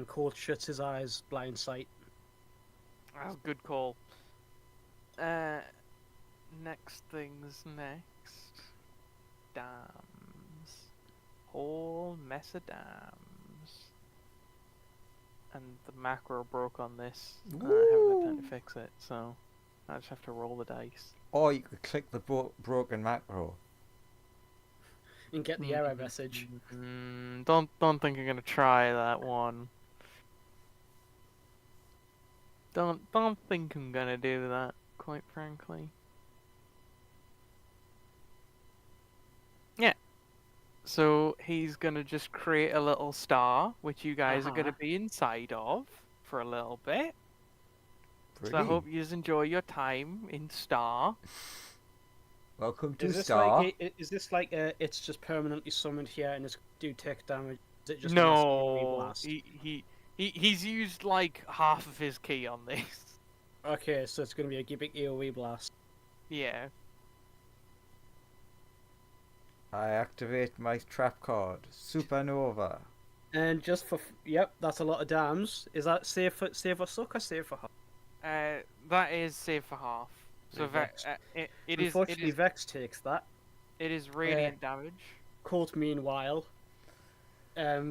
Colt shuts his eyes, blind sight. That's a good call. Next things next. Dams. Whole mess of dams. And the macro broke on this. I haven't had time to fix it, so I just have to roll the dice. Or you could click the broken macro. And get the error message. Don't think I'm gonna try that one. Don't think I'm gonna do that, quite frankly. Yeah. So he's gonna just create a little star, which you guys are gonna be inside of for a little bit. So I hope you enjoy your time in Star. Welcome to Is this Star. is this like it's just permanently summoned here and it's do tick damage? Is it just No, blast? he's used like half of his key on this. Okay, so it's gonna be a big AoE blast. Yeah. I activate my trap card, Supernova. And just for yep, that's a lot of dams. Is that save for suck or save for half? That is save for half. So Vex. Unfortunately, Vex takes that. It is radiant damage. Colt, meanwhile,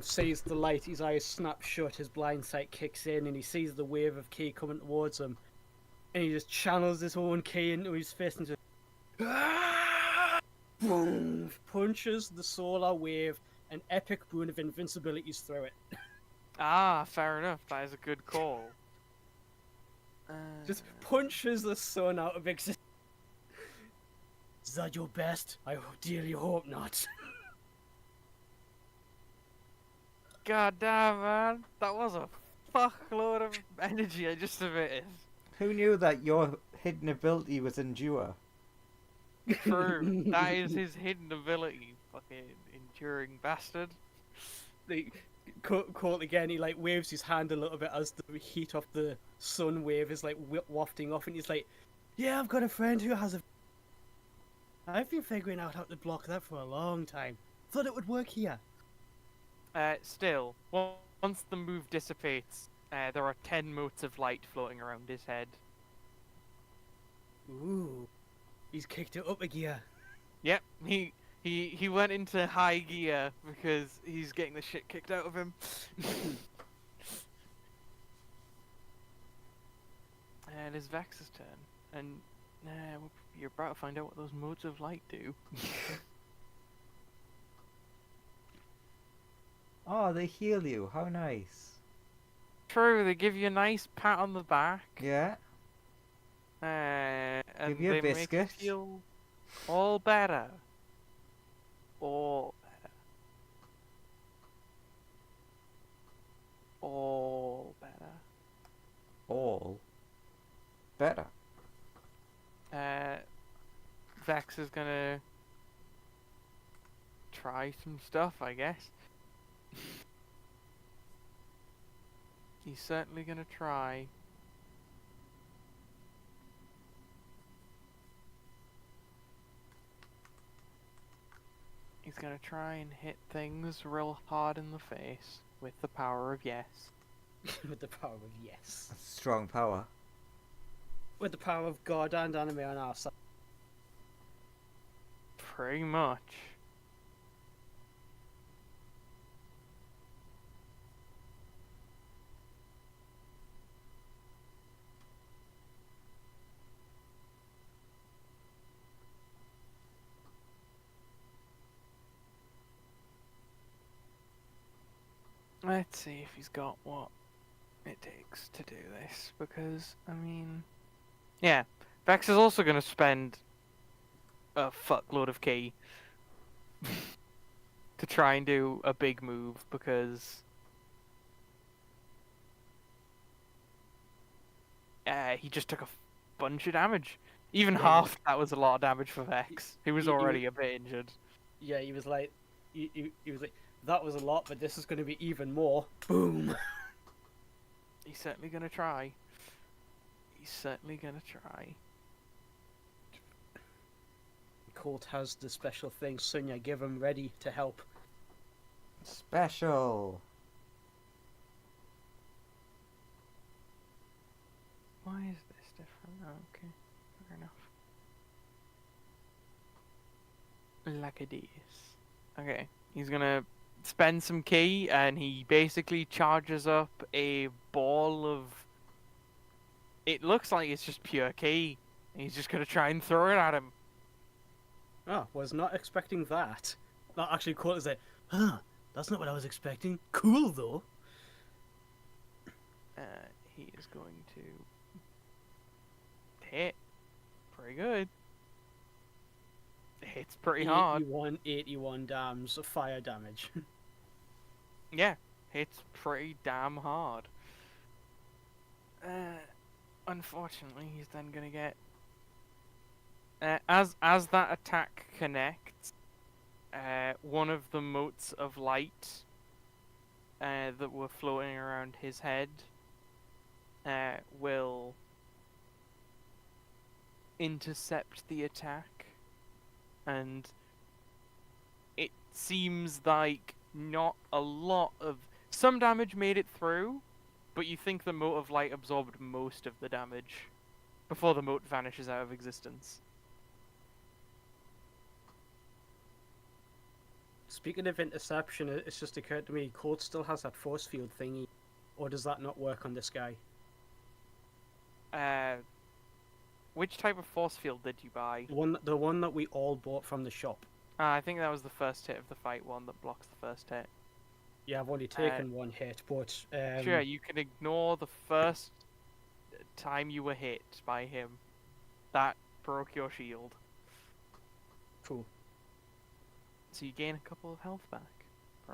sees the light. His eyes snap shut. His blind sight kicks in, and he sees the wave of ki coming towards him. And he just channels his own ki into his fist and just Boom! Punches the solar wave, an epic boon of invincibilities through it. Ah, fair enough. That is a good call. Just punches the sun out of existence. Is that your best? I dearly hope not. God damn, man. That was a fuckload of energy I just emitted. Who knew that your hidden ability was endure? True. That is his hidden ability. Fucking enduring bastard. Caught again, he like waves his hand a little bit as the heat of the sun wave is like wafting off, and he's like, "Yeah, I've got a friend who has a. I've been figuring out how to block that for a long time. Thought it would work here." Still, once the move dissipates, there are 10 motes of light floating around his head. Ooh, he's kicked it up a gear. Yep, he went into high gear because he's getting the shit kicked out of him. And it's Vex's turn, and you're about to find out what those modes of light do. Oh, they heal you. How nice. True, they give you a nice pat on the back. Yeah. And Give you a they biscuit. make you feel all better. All better. All better. All better. Vex is gonna try some stuff, I guess. He's certainly gonna try. He's gonna try and hit things real hard in the face with the power of yes. With the power of yes. That's strong power. With the power of God and anime on our side. Pretty much. Let's see if he's got what it takes to do this, because, I mean... Yeah, Vex is also going to spend a fuckload of key to try and do a big move, because... he just took a bunch of damage. Even Yeah, half that was a lot of damage for Vex. He was he- already a bit injured. Yeah, he was like, he was like, that was a lot, but this is going to be even more. Boom. He's certainly going to try. He's certainly going to try. Colt has the special thing. Sunya, give him ready to help. Special. Why is this different? Oh, okay, fair enough. Like it is. Okay, he's gonna spend some key, and he basically charges up a ball of... It looks like it's just pure key. He's just gonna try and throw it at him. Oh, was not expecting that. That actually Colt is like, huh, that's not what I was expecting. Cool, though. He is going to hit. Pretty good. It hits pretty hard. 81 dams of fire damage. Yeah, hits pretty damn hard. Unfortunately, he's then gonna get... as that attack connects, one of the motes of light that were floating around his head will intercept the attack, and it seems like not a lot of... Some damage made it through, but you think the mote of light absorbed most of the damage before the mote vanishes out of existence. Speaking of interception, it's just occurred to me, Colt still has that force field thingy. Or does that not work on this guy? which type of force field did you buy? The one that we all bought from the shop. I think that was the first hit of the fight one that blocks the first hit. Yeah, I've only taken one hit, but Sure, you can ignore the first time you were hit by him. That broke your shield. cool. So you gain a couple of health back.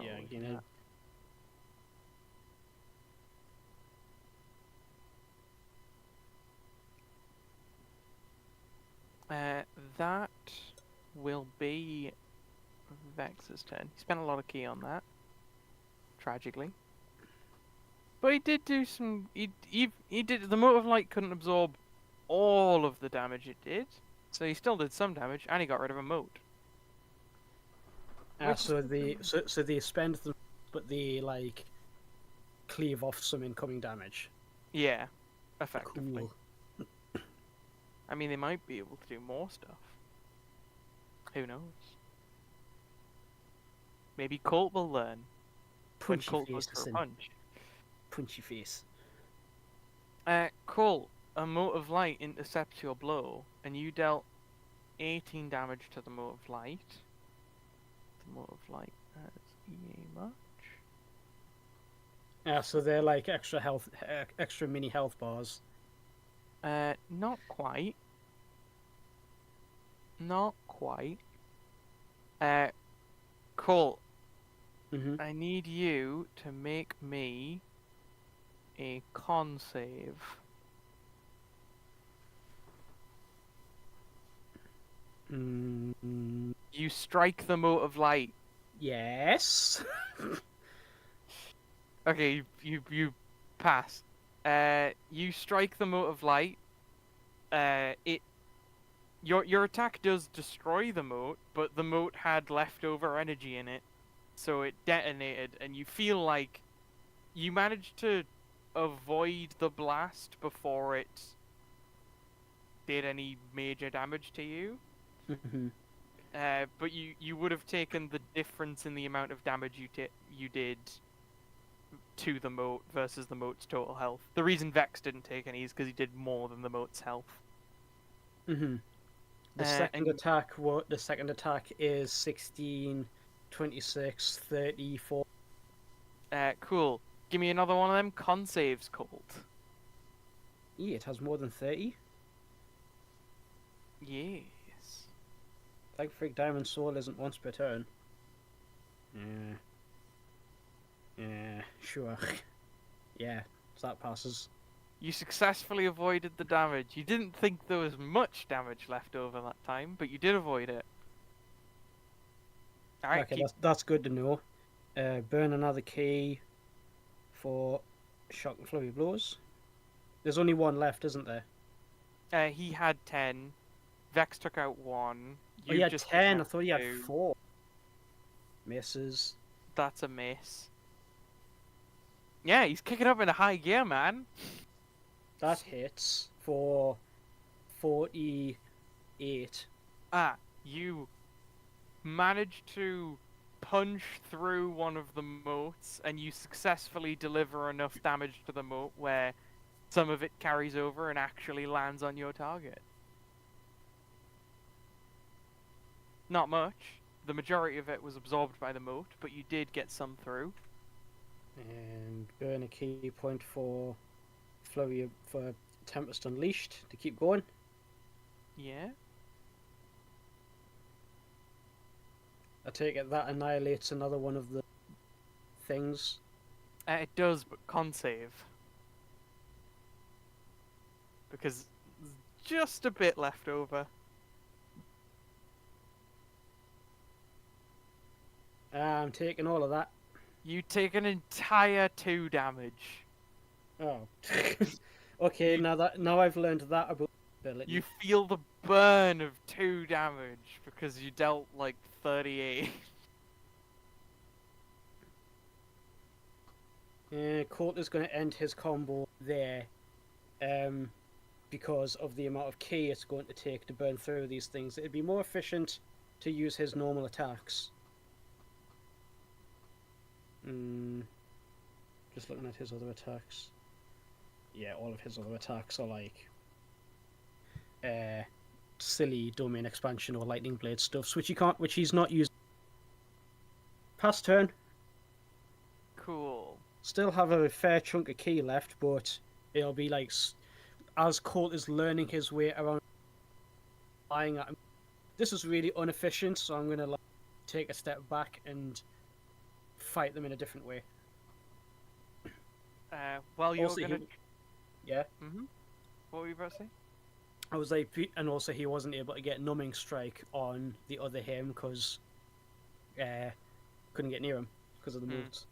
Yeah, probably you from know. that will be Vex's turn. He spent a lot of key on that, tragically. But he did do some. He did. The mote of light couldn't absorb all of the damage it did, so he still did some damage, and he got rid of a mote. Which So they spend them, but they like cleave off some incoming damage. Yeah, effectively. Cool. I mean, they might be able to do more stuff. Who knows? Maybe Colt will learn when Punchy Colt face, goes for a listen. punch. Punchy face. Colt, a mote of light intercepts your blow, and you dealt 18 damage to the mote of light. The mote of light has EA much. Yeah, so they're like extra health, extra mini health bars. Not quite. Not quite. Colt, Mm-hmm. I need you to make me a con save. Mm, You strike the mote of light. yes. Okay, you pass. You strike the mote of light. Your attack does destroy the mote, but the mote had leftover energy in it, so it detonated, and you feel like you managed to avoid the blast before it did any major damage to you. Mm-hmm. But you would have taken the difference in the amount of damage you did to the mote versus the mote's total health. The reason Vex didn't take any is because he did more than the mote's health. Mm-hmm. The second attack is 16, 26, 34. Cool. Give me another one of them con saves, Colt. It has more than 30. Yes. Like Freak Diamond Soul isn't once per turn. Yeah, sure. Yeah, so that passes. You successfully avoided the damage. You didn't think there was much damage left over that time, but you did avoid it. Alright, Okay, that's good to know. Burn another key for shock and flurry blows. There's only one left, isn't there? he had 10. Vex took out 1. Oh, he had just 10. took I out thought he had 2. 4. Misses. That's a miss. Yeah, he's kicking up in a high gear, man. That hits for 48. You managed to punch through one of the motes, and you successfully deliver enough damage to the mote where some of it carries over and actually lands on your target. Not much. The majority of it was absorbed by the mote, but you did get some through. And burn a key point for Flurry for Tempest Unleashed to keep going. Yeah. I take it that annihilates another one of the things. It does, but con save. Because there's just a bit left over. I'm taking all of that. You take an entire 2 damage. Oh. Okay, now I've learned that about ability. You feel the burn of 2 damage because you dealt like 38. Colt is going to end his combo there, because of the amount of key it's going to take to burn through these things. It'd be more efficient to use his normal attacks. Just looking at his other attacks. Yeah, all of his other attacks are like silly domain expansion or lightning blade stuffs, which he's not using. Past turn. Cool. Still have a fair chunk of key left, but it'll be like as Colt is learning his way around, flying at him. This is really inefficient, so I'm gonna like, take a step back and fight them in a different way. Well, you're Also, gonna. yeah, What were you about to say? I was like, and also he wasn't able to get numbing strike on the other him because couldn't get near him because of the moves.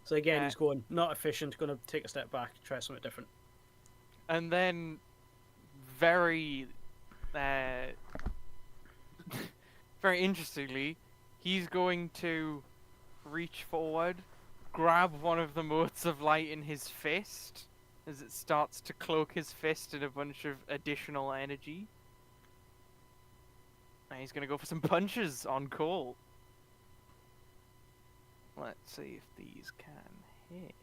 So again, he's going not efficient. Going to take a step back, try something different. And then, very, very interestingly, he's going to reach forward, grab one of the motes of light in his fist, as it starts to cloak his fist in a bunch of additional energy. And he's gonna go for some punches on Cole. Let's see if these can hit.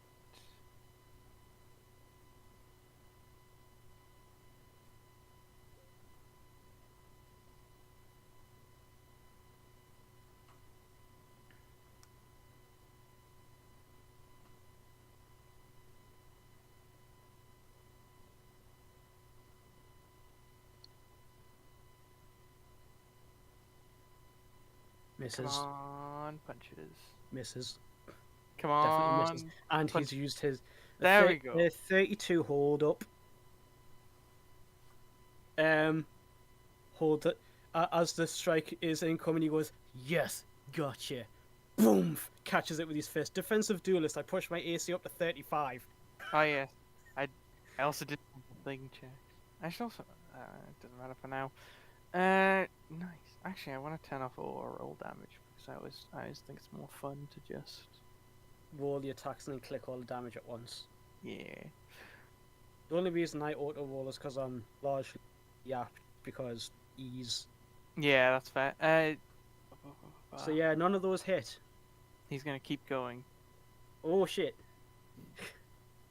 Misses. Come on, punches. Misses. Come Definitely on. misses. And punch. he's used his. There we go. 32 hold up. Hold it. As the strike is incoming, he goes, "Yes, gotcha." Boom! Catches it with his fist. Defensive duelist. I push my AC up to 35. Oh yeah, I also did the thing check. I should also. It doesn't matter for now. Nice. Actually, I want to turn off all roll damage because I always think it's more fun to just. Roll the attacks and then click all the damage at once. Yeah. The only reason I auto roll is because I'm largely yapped because ease. Yeah, that's fair. So yeah, none of those hit. He's gonna keep going. Oh shit.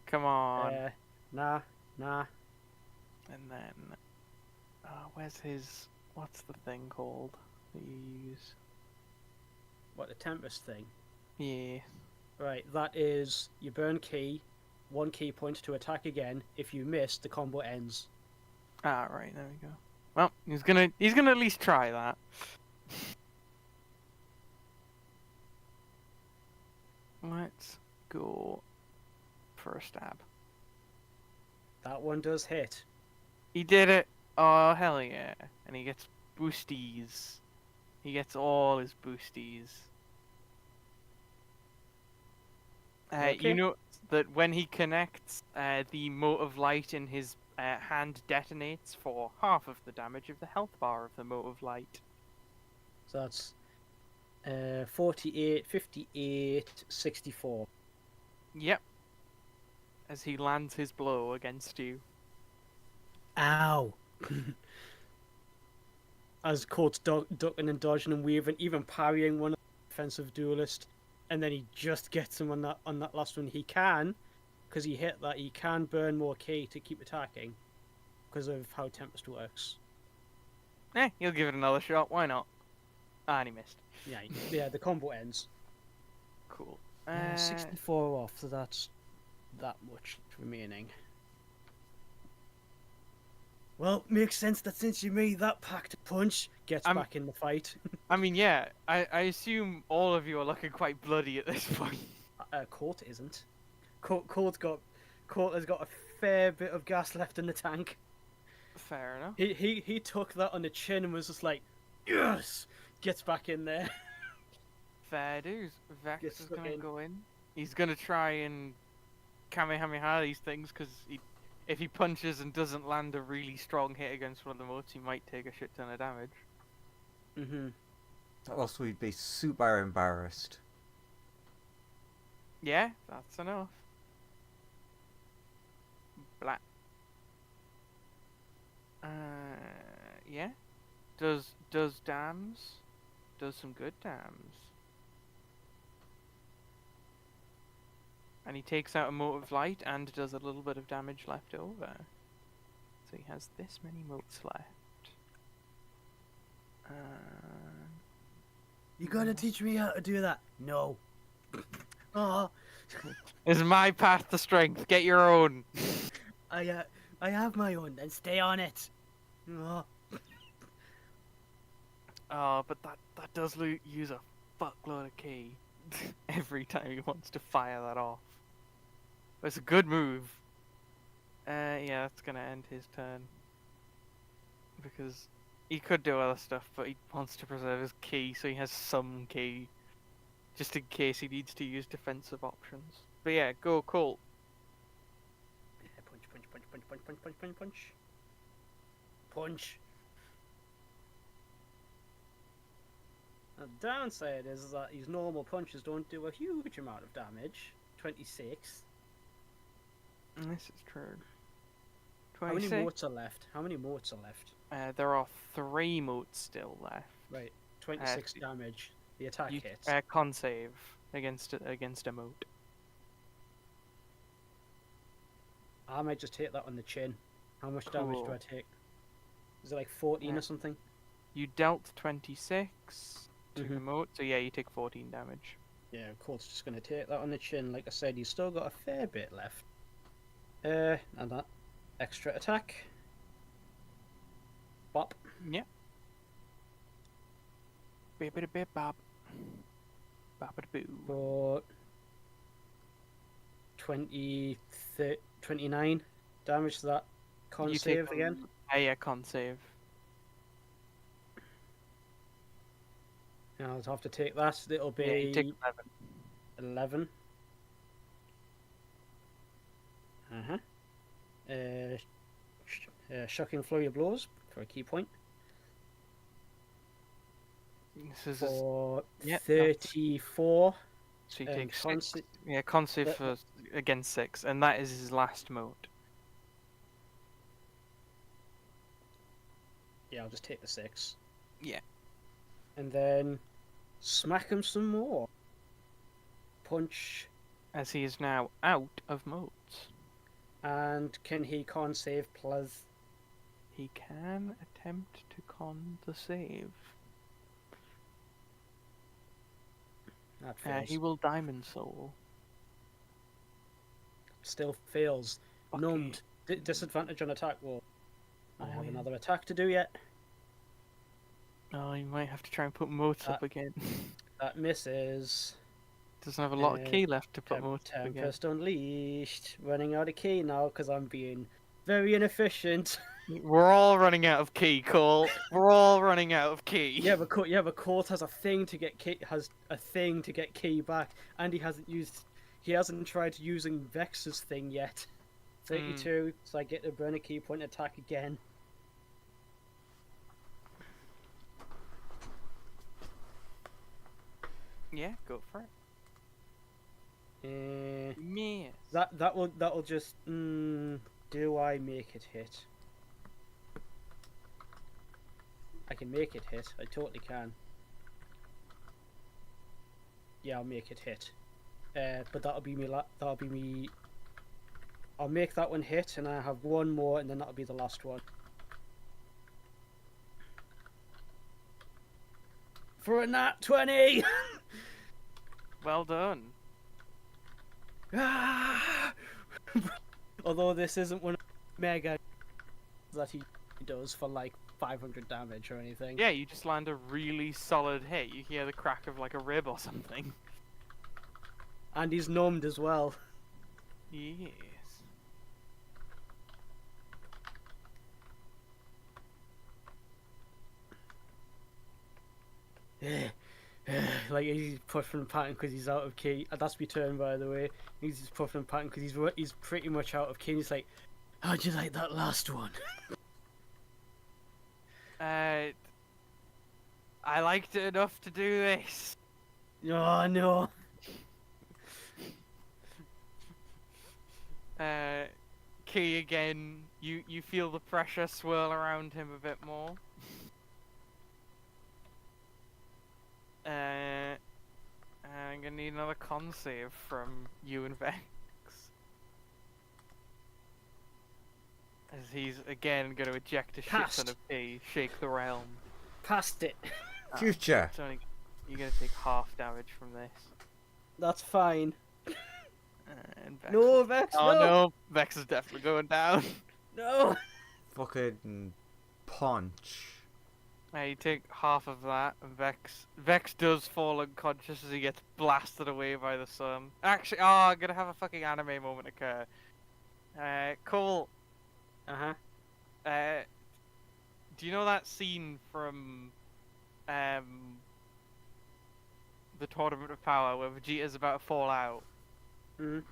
Come on. Nah. And then, where's his? What's the thing called that you use? What, the Tempest thing? Yeah. Right, that is you burn key, 1 key point to attack again. If you miss, the combo ends. Ah, right. There we go. Well, he's gonna at least try that. Let's go for a stab. That one does hit. He did it! Oh, hell yeah. And he gets boosties. He gets all his boosties. Okay. You know that when he connects, the mote of light in his hand detonates for half of the damage of the health bar of the mote of light. So that's 48, 58, 64. Yep. As he lands his blow against you. Ow! As Court's ducking and dodging and weaving, even parrying one offensive duelist, and then he just gets him on that last one. He can, because he hit that, he can burn more K to keep attacking, because of how Tempest works. He'll give it another shot. Why not? Ah, and he missed. Yeah, the combo ends. Cool. 64 off, so that's that much remaining. Well, makes sense that since you made that packed punch, gets back in the fight. I mean, yeah, I assume all of you are looking quite bloody at this point. Court isn't. Court has got a fair bit of gas left in the tank. Fair enough. He took that on the chin and was just like, yes! Gets back in there. Fair dues. Vex Gets is stuck gonna in. go in. He's gonna try and Kamehameha these things, because if he punches and doesn't land a really strong hit against one of the motes, he might take a shit ton of damage. Mm-hmm. Also, we'd be super embarrassed. Yeah, that's enough. Black. Yeah. Does dams? Does some good dams. And he takes out a mote of light and does a little bit of damage left over. So he has this many motes left. You gotta teach me how to do that. No. Oh, Is my path to strength. Get your own. I have my own. Then stay on it. Oh. Oh, but that does use a fuckload of key every time he wants to fire that off. But it's a good move. Yeah, that's gonna end his turn. Because he could do other stuff, but he wants to preserve his key, so he has some key. Just in case he needs to use defensive options. But yeah, go Colt. Punch, punch, punch, punch, punch, punch, punch, punch, punch. Punch. The downside is that his normal punches don't do a huge amount of damage. 26. This is true. How many 26. motes are left? How many motes are left? There are 3 motes still left. Right. 26 damage. The attack You, hits. con save against a mote. I might just take that on the chin. How much damage do Cool. I take? Is it like 14 Yeah. or something? You dealt 26 to the Mhm. mote, so yeah, you take 14 damage. Yeah, of course, just going to take that on the chin. Like I said, he's still got a fair bit left. And that extra attack. Bop. Yeah. Bibbidi bip bop. Boppity boo. For 29 damage to that con You save take again. Yeah, con save. Now I'll have to take that. It'll Yeah, you take be 11. 11. Uh-huh. Shocking flurry of blows for a key point. This is For yeah, 34. so you and take con 6. Yeah, con save that- for against 6, and that is his last mote. Yeah, I'll just take the 6. Yeah. And then smack him some more. Punch. As he is now out of motes. And can he con save plus? He can attempt to con the save. That fails. He will Diamond Soul. Still fails. Okay. Numbed. Disadvantage on attack roll. I Oh, have yeah. another attack to do yet. Oh, you might have to try and put motes up again. That misses. Doesn't have a lot of key left to put motes up again. Tempest Unleashed. Running out of key now because I'm being very inefficient. We're all running out of key, Cole. We're all running out of key. Yeah, but Colt has a thing to get key. Has a thing to get key back, and he hasn't tried using Vex's thing yet. 32, so I get to burn a key point attack again. Yeah, go for it. Miss. That'll just. Do I make it hit? I can make it hit. I totally can. Yeah, I'll make it hit. But that'll be me. That'll be me. I'll make that one hit, and I have one more, and then that'll be the last one. For a nat 20. Well done. Ah! Although this isn't one of the mega that he does for like 500 damage or anything. Yeah, you just land a really solid hit. You hear the crack of like a rib or something. And he's numbed as well. Yes. Like he's puffing and panting because he's out of key. That's my turn, by the way. He's just puffing and panting because he's pretty much out of key. He's like, "How'd you like that last one?" I liked it enough to do this. Oh no! Key again. You feel the pressure swirl around him a bit more. I'm gonna need another con save from you and Vex. As he's again going to eject a shit ton Cast. of key, shake the realm. Past it. Future. It's only, you're going to take half damage from this. That's fine. And Vex No, will- Vex, Oh no. no, Vex is definitely going down. No. Fucking punch. You take half of that, and Vex does fall unconscious as he gets blasted away by the sun. Actually, I'm gonna have a fucking anime moment occur. Cole, Uh-huh. do you know that scene from the Tournament of Power where Vegeta's about to fall out Mhm.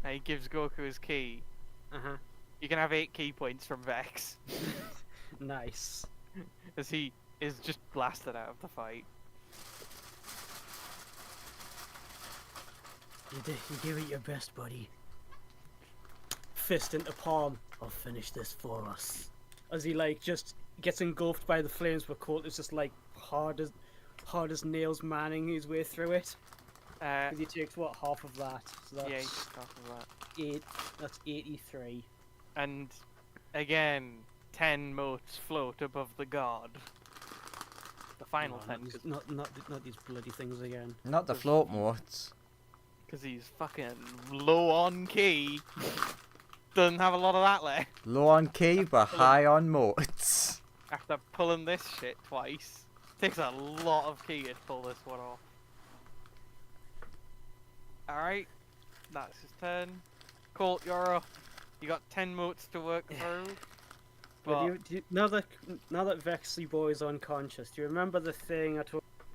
and he gives Goku his key? Uh-huh. You can have 8 key points from Vex Nice. as he is just blasted out of the fight. You give it your best, buddy. Fist into palm. I'll finish this for us. As he like just gets engulfed by the flames, but Colt is just like hard as nails, manning his way through it. Because he takes what, half of that? So that's Yeah, he's half of that. 8. That's 83. And again, 10 motes float above the god. The final No, 10, not these bloody things again. Not the float motes. because he's fucking low on key. Doesn't have a lot of that left. Low on key, but high on motes. After pulling this shit twice. Takes a lot of key to pull this one off. Alright, that's his turn. Colt, you're up. You got 10 motes to work through. But now that Vexy boy is unconscious, do you remember the thing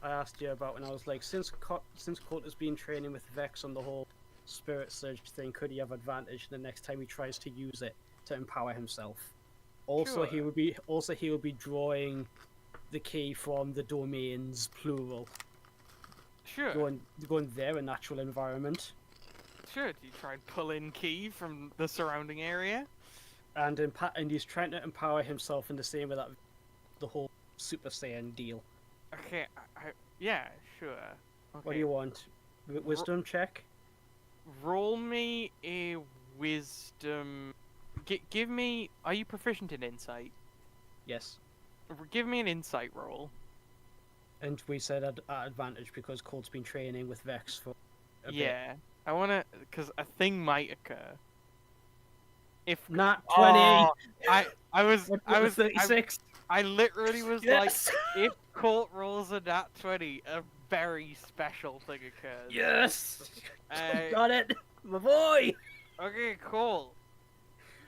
I asked you about when I was like, since Colt has been training with Vex on the whole Spirit Surge thing, could he have advantage the next time he tries to use it to empower himself? Also, he Sure. would be drawing the key from the domains plural, Sure, going their natural environment, sure. Do you try and pull in key from the surrounding area? and he's trying to empower himself in the same way that the whole Super Saiyan deal. Okay, yeah, sure. Okay. What do you want? Wisdom check? Roll me a wisdom. Give me. Are you proficient in insight? Yes. Give me an insight roll. And we said at advantage because Colt's been training with Vex for a bit. Yeah, I wanna, cause a thing might occur. If Nat 20! Oh, I was 36! I literally was Yes! like, if Colt rolls a nat 20, a very special thing occurs. Yes! Uh, Got it! My boy! Okay, Colt.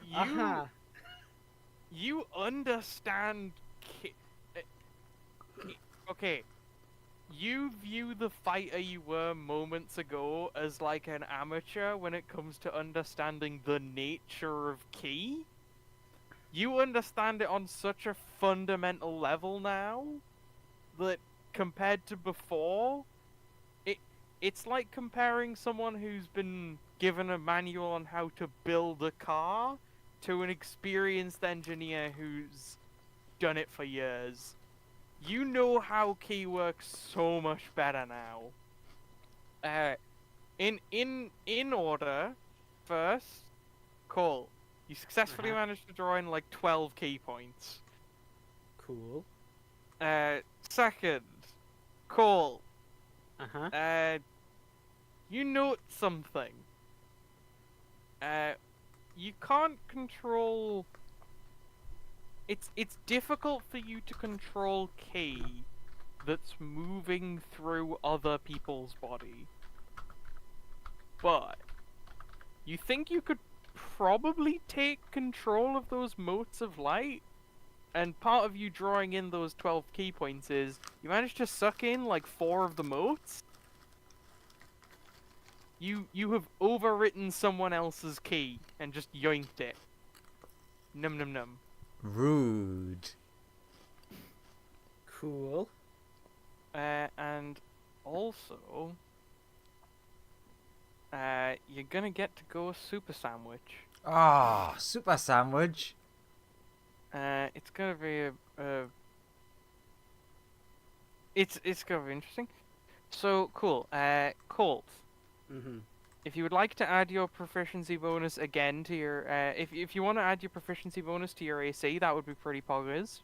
You Uh-huh. you understand. Okay. You view the fighter you were moments ago as like an amateur when it comes to understanding the nature of ki. You understand it on such a fundamental level now that compared to before, it's like comparing someone who's been given a manual on how to build a car to an experienced engineer who's done it for years. You know how key works so much better now. In order, first, Cole, you successfully Uh-huh. managed to draw in like 12 key points. Cool. Second, Cole, Uh-huh. you note something. You can't control. It's difficult for you to control ki that's moving through other people's body. But you think you could probably take control of those motes of light? And part of you drawing in those 12 key points is you managed to suck in like 4 of the motes. You have overwritten someone else's key and just yoinked it. Num num num. Rude. Cool. And also, you're gonna get to go super sandwich. Ah, super sandwich. It's gonna be it's gonna be interesting. So cool. Colt, Mm-hmm. If you would like to add your proficiency bonus again to your, if you want to add your proficiency bonus to your AC, that would be pretty poggers.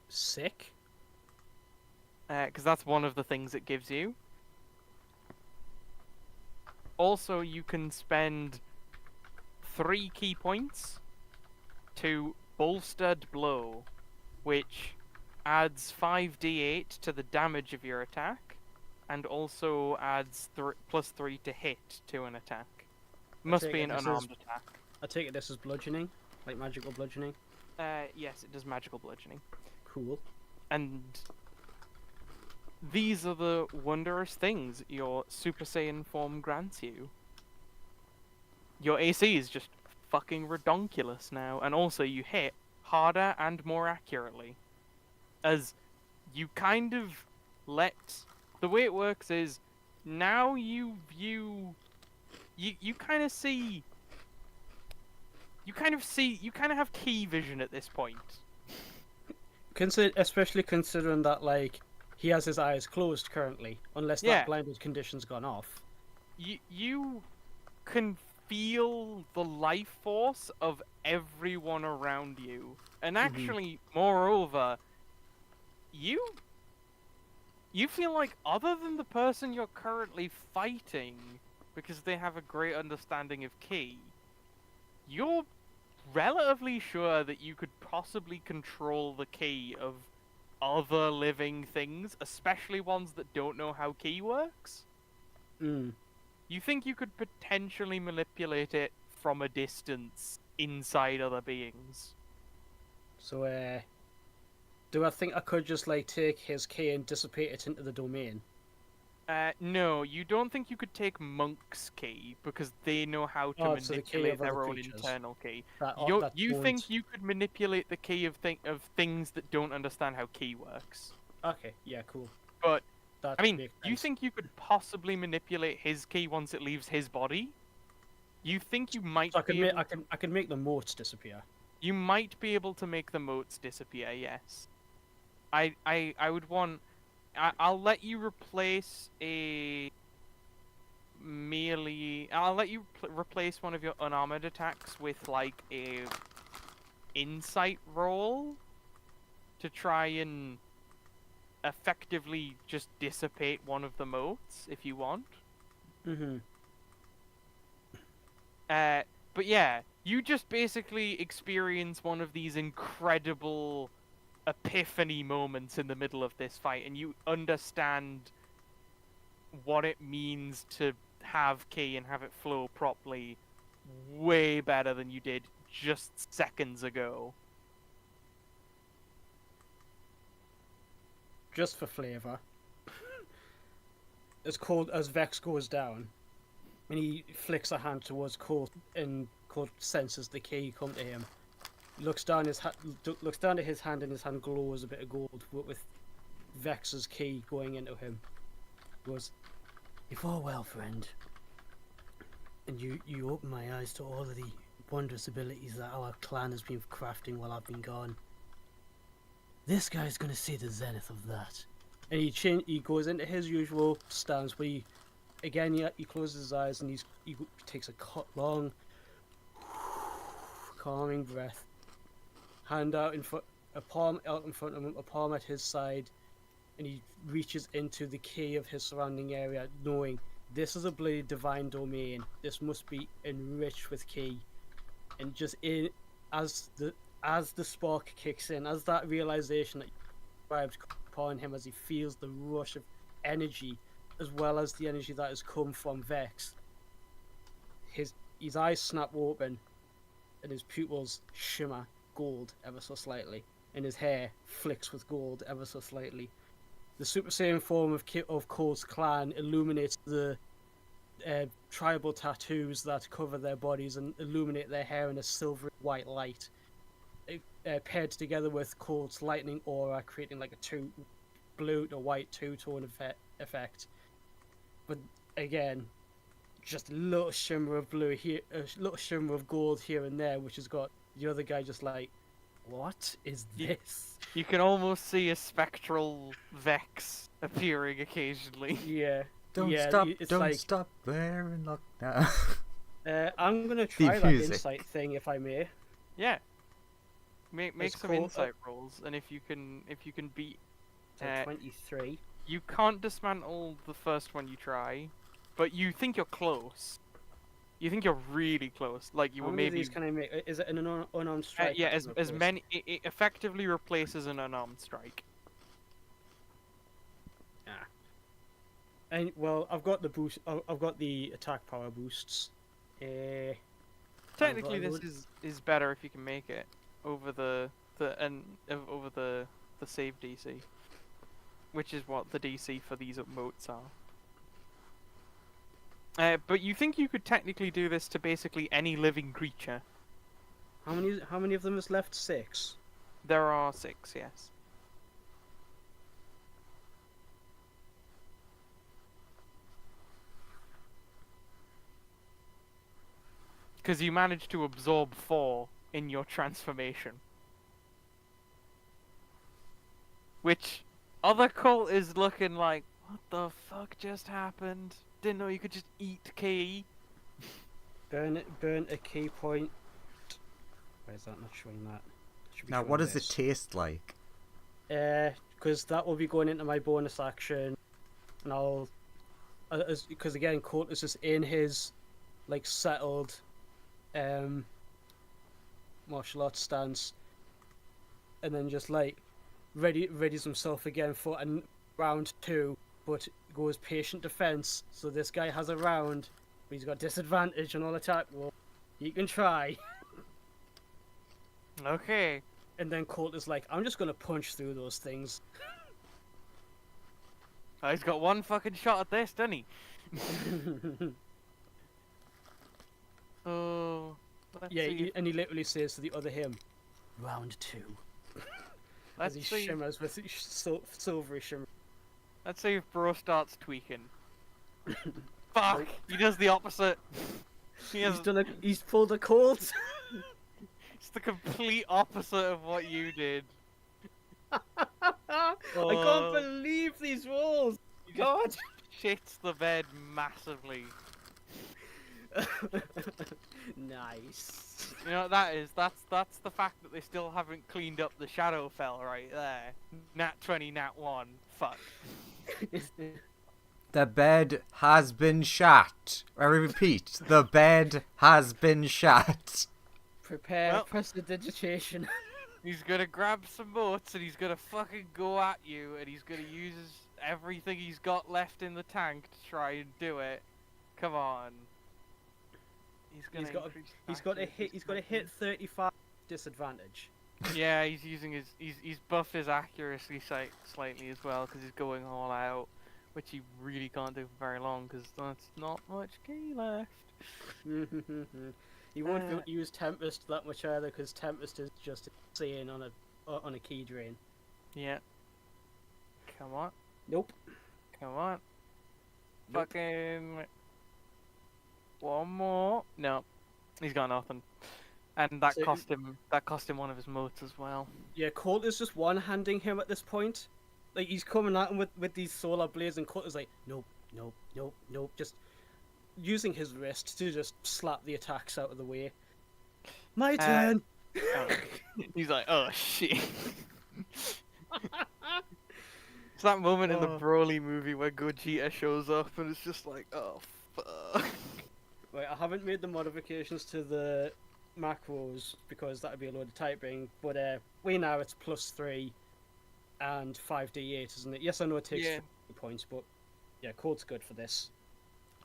Sick. Because that's one of the things it gives you. Also, you can spend 3 key points to Bolstered Blow, which adds 5d8 to the damage of your attack, and also adds +3 to hit to an attack. Must take be it an this is- unarmed attack. I take it this is bludgeoning, like magical bludgeoning. Yes, it does magical bludgeoning. Cool. And these are the wondrous things your Super Saiyan form grants you. Your AC is just fucking redonkulous now, and also you hit harder and more accurately. As you kind of let... The way it works is, now you view... You kind of see... You kind of have key vision at this point. Especially considering that, like, he has his eyes closed currently, unless Yeah. that blinded condition's gone off. You can feel the life force of everyone around you. And actually, moreover, you feel like other than the person you're currently fighting, because they have a great understanding of ki, you're relatively sure that you could possibly control the ki of other living things, especially ones that don't know how ki works. Mm. You think you could potentially manipulate it from a distance inside other beings. So, do I think I could just, like, take his key and dissipate it into the domain? No, you don't think you could take Monk's key, because they know how to Oh, so the key manipulate of other their own creatures. internal key. That You won't- think you could manipulate the key of things that don't understand how key works. Okay, yeah, cool. But, That I mean, makes you sense. think you could possibly manipulate his key once it leaves his body? You think you might So I can be make able... I can make the motes disappear. You might be able to make the motes disappear, yes. I would want... I'll let you replace a melee... I'll let you replace one of your unarmored attacks with, like, a insight roll to try and effectively just dissipate one of the motes, if you want. Mm-hmm. But yeah, you just basically experience one of these incredible epiphany moments in the middle of this fight, and you understand what it means to have ki and have it flow properly way better than you did just seconds ago. Just for flavor. As Vex goes down, and he flicks a hand towards Colt, and Colt senses the key come to him. Looks down looks down at his hand, and his hand glows a bit of gold with Vex's key going into him. Goes, "You fought well, friend, and you opened my eyes to all of the wondrous abilities that our clan has been crafting while I've been gone. This guy's gonna see the zenith of that." And he goes into his usual stance, where he closes his eyes and he takes a long, calming breath. Hand out in front, a palm out in front of him, a palm at his side, and he reaches into the key of his surrounding area, knowing this is a bloody divine domain. This must be enriched with ki. And just as the spark kicks in, as that realization that described upon him, as he feels the rush of energy, as well as the energy that has come from Vex, his eyes snap open, and his pupils shimmer gold ever so slightly, and his hair flicks with gold ever so slightly. The Super Saiyan form of Colt's clan illuminates the tribal tattoos that cover their bodies and illuminate their hair in a silvery white light, paired together with Colt's lightning aura, creating like a blue to white two-tone effect. But again, just a little shimmer of blue here, a little shimmer of gold here and there, which has got the other guy just like, what is this? You can almost see a spectral Vex appearing occasionally. Yeah, Don't Yeah, stop, it's don't like stop there and look now. I'm gonna try that music. insight thing if I may. Yeah. Make It's some called- insight rolls, and if you can beat, So 23. you can't dismantle the first one you try, but you think you're close. You think you're really close, like you How were many of maybe. these can I make? Is it an unarmed strike? Yeah, I as can as replace? many. It effectively replaces an unarmed strike. Ah. And well, I've got the boost. I've got the attack power boosts. Technically, this load- is better if you can make it over over the save DC, which is what the DC for these motes are. But you think you could technically do this to basically any living creature? How many of them is left? 6. There are 6, yes. Because you managed to absorb 4 in your transformation. Which other cult is looking like, what the fuck just happened? Didn't know you could just eat KE. Burn a key point. Why is that not showing that? It should be Now, showing what does it this. taste like? Because that will be going into my bonus action, and I'll, because again, Colt is just in his, like, settled, martial arts stance, and then just like readies himself again for round 2, but goes patient defense. So this guy has a round, but he's got disadvantage on all attack roll. You can try. Okay. And then Colt is like, I'm just gonna punch through those things. Oh, he's got one fucking shot at this, doesn't he? Oh, let's Yeah, see. and he literally says to the other him, round 2. As Let's he see. shimmers with silvery shimmer. Let's see if Bro starts tweaking. Fuck! He does the opposite. He's pulled a Colt. It's the complete opposite of what you did. I Oh. can't believe these rolls. God. Shits the bed massively. Nice. You know what that is? That's the fact that they still haven't cleaned up the Shadowfell right there. Nat 20, Nat 1. Fuck. The bed has been shot. I repeat, the bed has been shot. Prepare Well- prestidigitation. He's gonna grab some boats and he's gonna fucking go at you and he's gonna use everything he's got left in the tank to try and do it. Come on. He's got increase a accuracy hit. He's got a hit 35 disadvantage. Yeah, he's using he's buffed his accuracy slightly as well because he's going all out, which he really can't do for very long because that's not much key left. He won't use Tempest that much either because Tempest is just insane on a key drain. Yeah. Come on, Nope. come on. Nope. Fucking one more. No, he's got nothing, and that So- cost him one of his motes as well. Yeah, Colt is just one-handing him at this point. Like, he's coming at him with these solar blades, and Colt is like, nope, nope, nope, nope, just using his wrist to just slap the attacks out of the way. My turn! Oh. He's like, oh shit. It's that moment in the Oh. Broly movie where Gogeta shows up and it's just like, oh fuck. Right, I haven't made the modifications to the macros because that would be a load of typing, but we know it's +3 and 5d8, isn't it? Yes, I know it takes Yeah. 40 points, but yeah, Colt's good for this.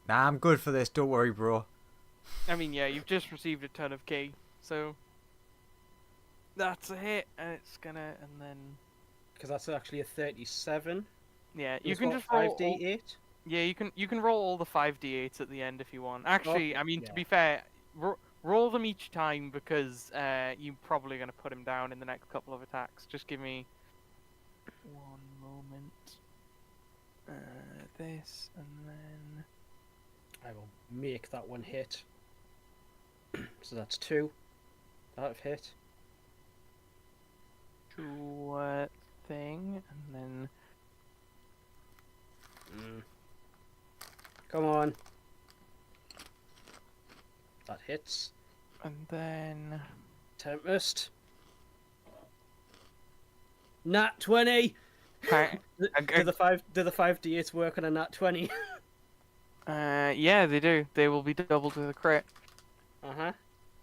Nah, I'm good for this. Don't worry, bro. I mean, yeah, you've just received a ton of key, so that's a hit, and it's gonna, and then Because that's actually a 37. yeah, It you was can what, just roll. 5d8? Yeah, you can roll all the 5d8s at the end if you want. Actually, Okay, I mean to yeah. be fair, roll them each time because you're probably gonna put him down in the next couple of attacks. Just give me one moment. This and then I will make that one hit. So that's 2. Out of hit. thing and then Come on. That hits. And then Tempest. Nat 20. I, Do the 5d8s work on a nat 20? yeah, they do. They will be doubled with a crit. Uh-huh.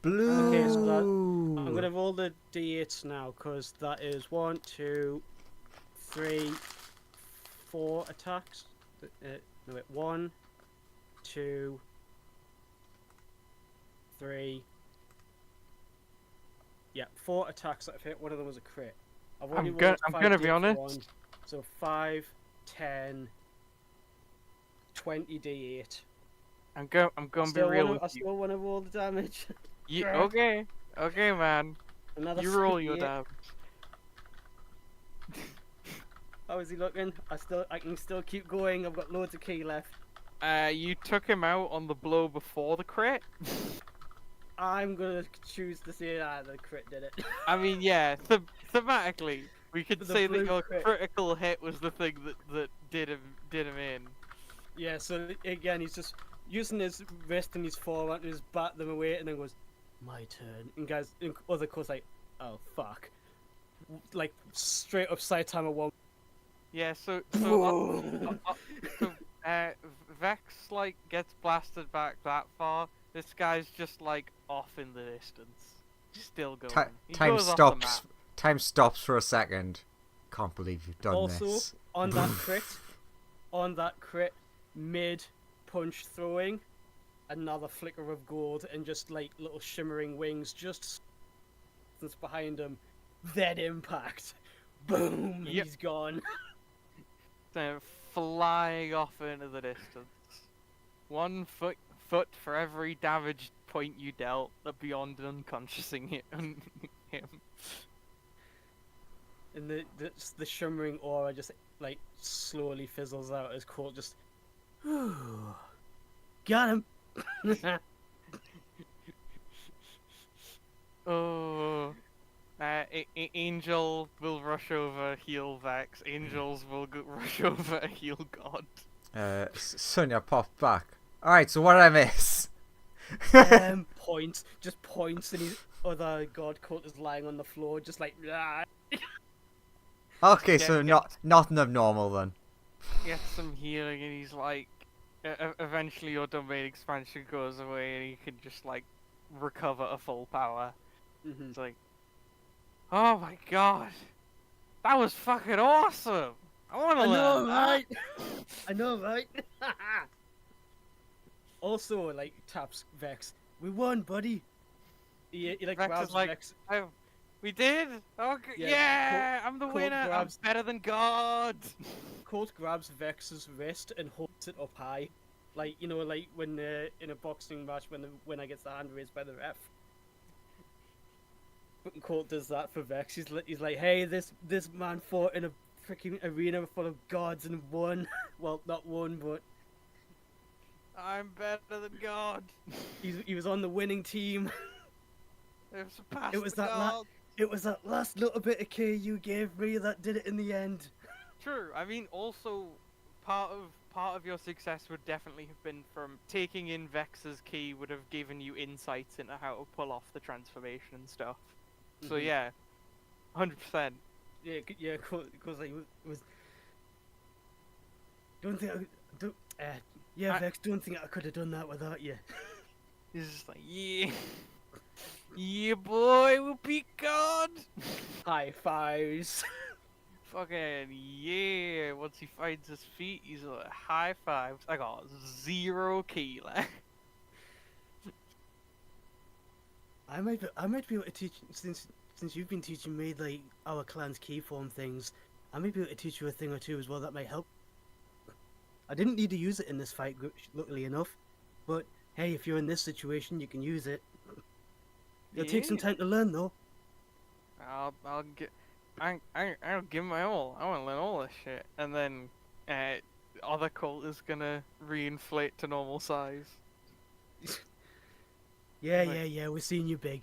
Blue. Okay, so that I'm gonna roll the d8s now, because that is 1, 2, 3, 4 attacks. No, wait, 1, 2, 3. Yeah, 4 attacks that have hit. One of them was a crit. I've already I'm rolled gonna be 5d8 honest. for one, so 5, 10, 20 d8. I'm gonna be real with I you. still want to roll the damage. Okay, man. Another You roll your 5d8. damage. How is he looking? I can still keep going. I've got loads of key left. You took him out on the blow before the crit. I'm gonna choose to say the crit did it. I mean, yeah, thematically, we could The say that blue your crit. critical hit was the thing that did him in. Yeah, so again, he's just using his wrist and his forearm to just bat them away, and then goes, "My turn." And guys, in other course, like, "Oh fuck!" Like straight up Saitama one. Yeah, so Whoa. Vex like gets blasted back that far. This guy's just like off in the distance, still going. He Time goes off the map. stops. Time stops for a second. Can't believe you've done Also, this. on that crit, mid punch throwing, another flicker of gold and just like little shimmering wings just behind him. Then impact. Boom! Yep. He's gone. Then flying off into the distance. 1 foot for every damage point you dealt beyond unconsciousing him. And the shimmering aura just like slowly fizzles out as Colt just got him. Oh, Angel will rush over, heal Vex. Angels will rush over, heal God. Sonia popped back. Alright, so what did I miss? Points, just points, and his other god Colt is lying on the floor, just like. "Ah." Okay, so nothing abnormal then. Gets some healing, and he's like, eventually your domain expansion goes away, and he can just like recover a full power. Mhm. It's like, oh my god, that was fucking awesome. I want to I know, learn right? I know, right? Also, like taps Vex. We won, buddy. He like Vex grabs is like, Vex. oh, we did. Okay, Yeah, yeah, I'm the Colt winner. grabs- I'm better than God. Colt grabs Vex's wrist and holds it up high, like like when in a boxing match when the winner gets the hand raised by the ref. But Colt does that for Vex. He's like, hey, this man fought in a freaking arena full of gods and won. Well, not won, but I'm better than God. he was on the winning team. They've surpassed It was the that gods. It was that last little bit of K you gave me that did it in the end. True. I mean, also part of your success would definitely have been from taking in Vex's key would have given you insights into how to pull off the transformation and stuff. So Mhm. yeah, 100%. Yeah, because like it was. Don't think don't. Yeah, Vex. Don't think I could have done that without you. He's just like, yeah, yeah, boy, we beat God. High fives. Fucking yeah! Once he finds his feet, he's like high fives. I got 0 key left. I might be able to teach since you've been teaching me like our clan's key form things. I might be able to teach you a thing or two as well that might help. I didn't need to use it in this fight, luckily enough. But hey, if you're in this situation, you can use it. It'll take some time to learn, though. I'll get. I'll give my all. I want to learn all this shit, and then other Colt is gonna reinflate to normal size. Yeah, Like- yeah, we're seeing you big.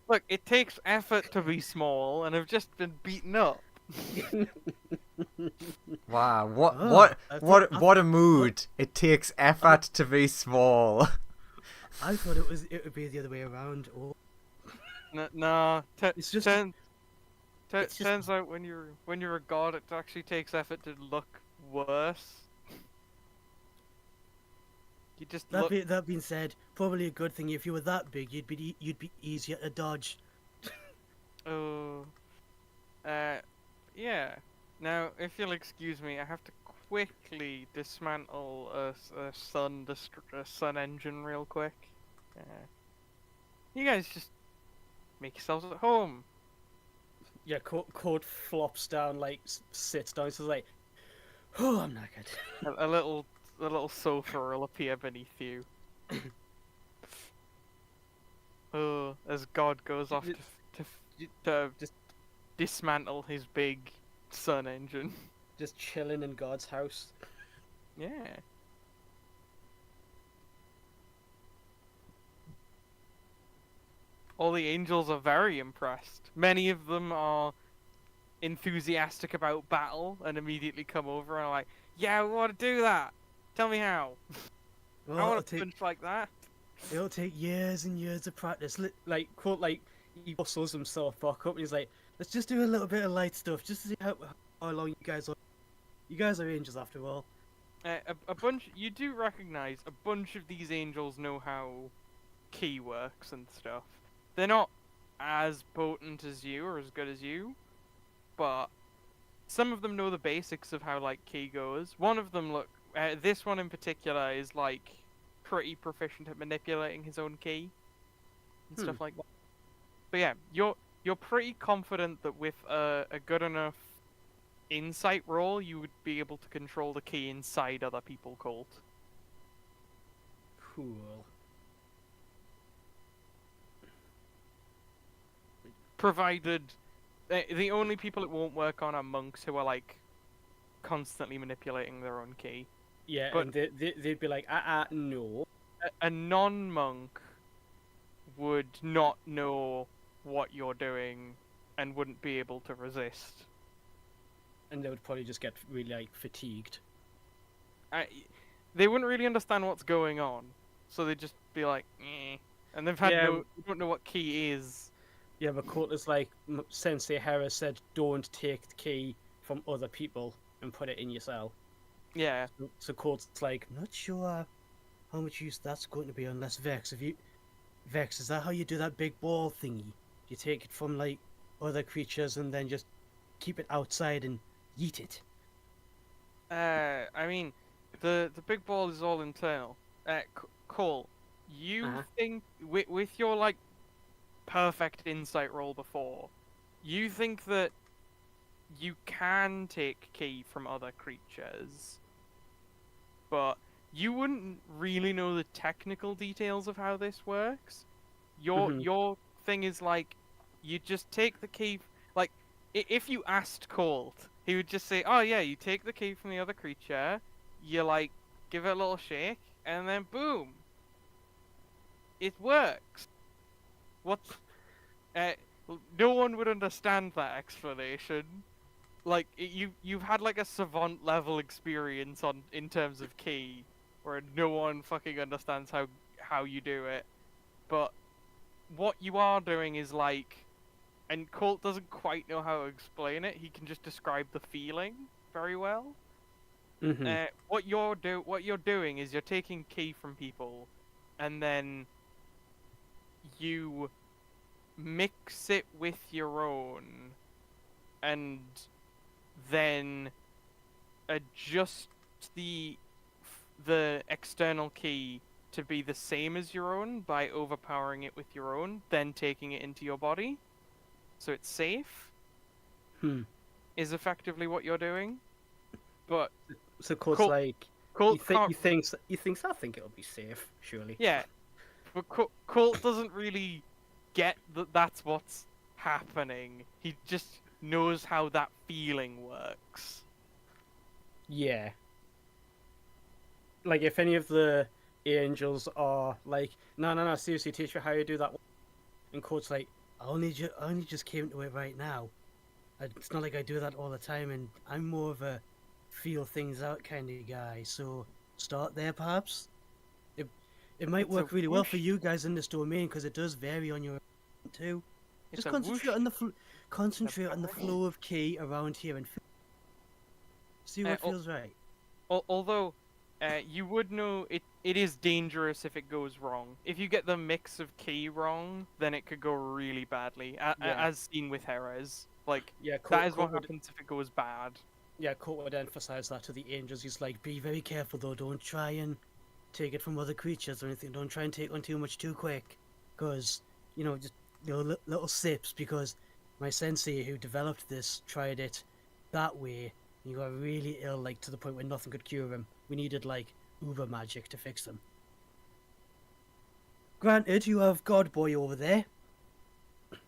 Look, it takes effort to be small, and I've just been beaten up. Wow, Oh, what a mood! It takes effort to be small. I thought it would be the other way around. Oh, Nah, it's just turn, it's just turns out when you're a god, it actually takes effort to look worse. You just look. that being said, probably a good thing if you were that big, you'd be easier to dodge. Oh, yeah. Now, if you'll excuse me, I have to quickly dismantle a sun engine real quick. Uh, you guys just make yourselves at home. Yeah, Court flops down, like sits down, so like, oh, I'm knackered. A little sofa will appear beneath you. Oh, as God goes off to Just dismantle his big sun engine. just chilling in God's house. Yeah. All the angels are very impressed. Many of them are enthusiastic about battle and immediately come over and are like, "Yeah, we want to do that. Tell me how. I Well, want to punch like that." it'll take years and years of practice. Like Court, like he bustles himself back up, and he's like, Let's just do a little bit of light stuff, just to see how long you guys are. You guys are angels after all. A bunch. You do recognize a bunch of these angels know how key works and stuff. They're not as potent as you or as good as you, but some of them know the basics of how like key goes. One of them this one in particular is like pretty proficient at manipulating his own key and stuff like that. But yeah, you're pretty confident that with a good enough insight roll, you would be able to control the key inside other people. Colt. cool. Provided the only people it won't work on are monks who are like constantly manipulating their own key. Yeah, But- and they'd be like, no. A non-monk would not know what you're doing and wouldn't be able to resist. And they would probably just get really like fatigued. They wouldn't really understand what's going on, so they'd just be like, eh. And they've had Yeah. they don't know what key is. Yeah, but Court is like Sensei Hera said, don't take the key from other people and put it in yourself. Yeah. So Court's like, I'm not sure how much use that's going to be unless Vex. Vex, is that how you do that big ball thingy? You take it from like other creatures and then just keep it outside and yeet it. I mean, the big ball is all internal. Cole, you Uh-huh. think with your like perfect insight roll before, you think that you can take key from other creatures, but you wouldn't really know the technical details of how this works. Mhm. Your thing is like you just take the key. Like if you asked Colt, he would just say, "Oh yeah, you take the key from the other creature, you like give it a little shake, and then boom, it works." What? Uh, no one would understand that explanation. Like you've had like a savant level experience in terms of key, where no one fucking understands how you do it. But what you are doing is like, and Colt doesn't quite know how to explain it. He can just describe the feeling very well. Mhm. What you're doing is you're taking key from people, and then you mix it with your own, and then adjust the external key to be the same as your own by overpowering it with your own, then taking it into your body, so it's safe. Hmm. Is effectively what you're doing, but So Court's Colt- like, Colt can't. he thinks I think it'll be safe, surely. Yeah, but Colt doesn't really get that that's what's happening. He just knows how that feeling works. Yeah. Like if any of the angels are like, no, seriously, teach me how you do that. And Court's like, I only just came to it right now. It's not like I do that all the time, and I'm more of a feel things out kind of guy. So start there, perhaps. It it might It's a work really well for whoosh. you guys in this domain because it does vary on your own too. It's Just a whoosh. concentrate on the bang. flow of key around here and see Uh, what al- feels right. although, you would know it is dangerous if it goes wrong. If you get the mix of key wrong, then it could go really badly, Yeah. as seen with Jerez. Like, Yeah, that is what Colt would, happens if it goes bad. yeah, Colt would emphasize that to the angels. He's like, Be very careful though. Don't try and take it from other creatures or anything. Don't try and take on too much too quick, because just little sips. Because my sensei who developed this tried it that way. He got really ill, like to the point where nothing could cure him. We needed like uber magic to fix him. Granted, you have God Boy over there.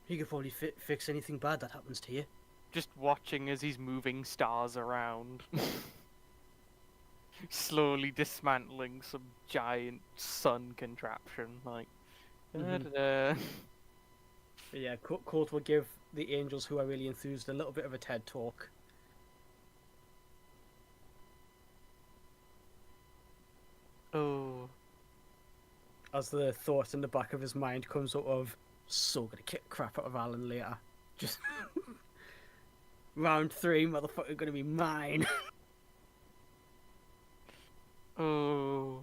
He could probably fix anything bad that happens to you. Just watching as he's moving stars around. Slowly dismantling some giant sun contraption, like. Mhm. da-da-da. but yeah, Colt will give the angels who are really enthused a little bit of a TED talk. Oh. As the thought in the back of his mind comes up of, so gonna kick crap out of Alan later. Just round 3, motherfucker, gonna be mine. Oh.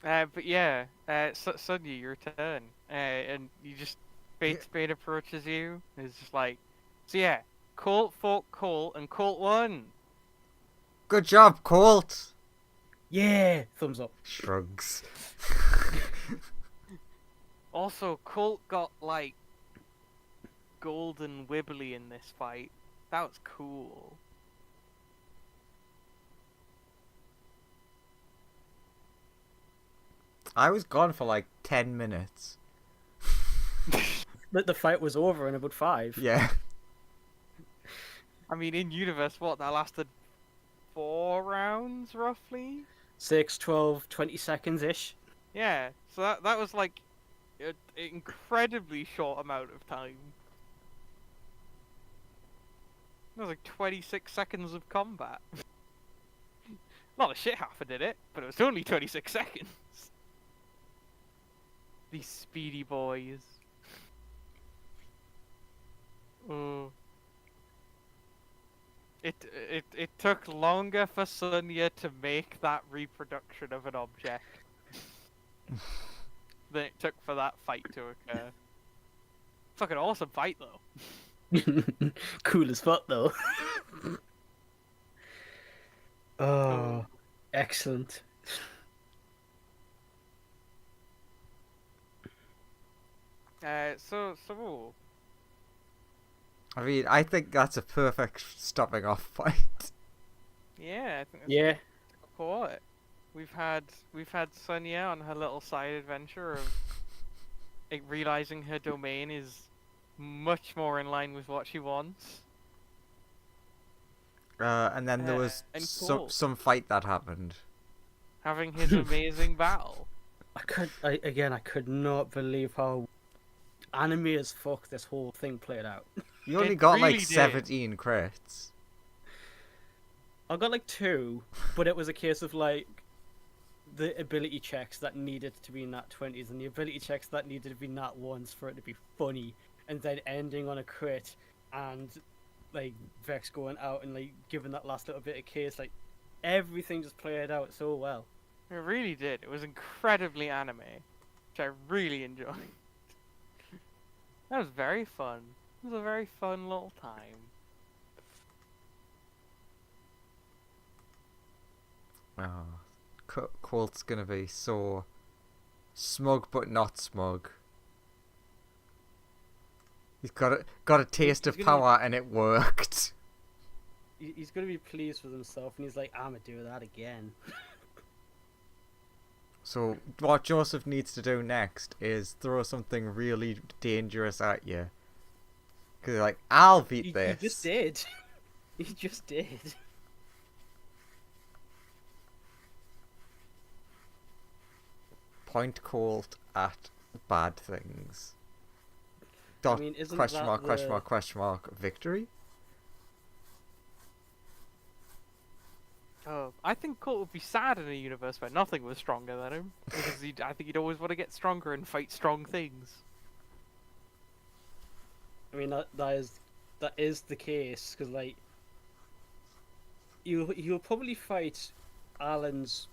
But yeah, Sonia, your turn. And you just Spade approaches you. And it's just like, so yeah, Colt fought Colt, and Colt won. Good job, Colt. Yeah, thumbs up. Shrugs. Also, Colt got like golden wibbly in this fight. That was cool. I was gone for like 10 minutes. But the fight was over in about 5. Yeah. I mean, in universe, what that lasted 4 rounds roughly. 6, 12, 20 seconds ish. Yeah, so that was like an incredibly short amount of time. That was like 26 seconds of combat. A lot of shit happened in it, but it was only 26 seconds. These speedy boys. Oh. It took longer for Sonya to make that reproduction of an object than it took for that fight to occur. Fucking awesome fight though. Cool as fuck though. Oh, excellent. So I mean, I think that's a perfect stopping off point. yeah, I think that's Yeah, cool. We've had Sonya on her little side adventure of like, realizing her domain is much more in line with what she wants. And then there was And cool. some fight that happened. Having his amazing battle. I could not believe how anime as fuck this whole thing played out. You only It got really like did. 17 crits. I got like 2, but it was a case of like the ability checks that needed to be nat 20s and the ability checks that needed to be nat 1s for it to be funny, and then ending on a crit and like Vex going out and like giving that last little bit of case, like everything just played out so well. It really did. It was incredibly anime, which I really enjoyed. That was very fun. It was a very fun little time. Oh, Colt's gonna be so smug but not smug. He's got a taste He's of gonna be- power and it worked. He's gonna be pleased with himself, and he's like, "I'ma do that again." So what Joseph needs to do next is throw something really dangerous at you. Cause like, I'll beat He this. just did. He just did. Point Colt at bad things. Dot mean, isn't question that mark question the- mark question mark victory. I think Colt would be sad in a universe where nothing was stronger than him, because I think he'd always want to get stronger and fight strong things. I mean, that is the case because like you'll probably fight Alan's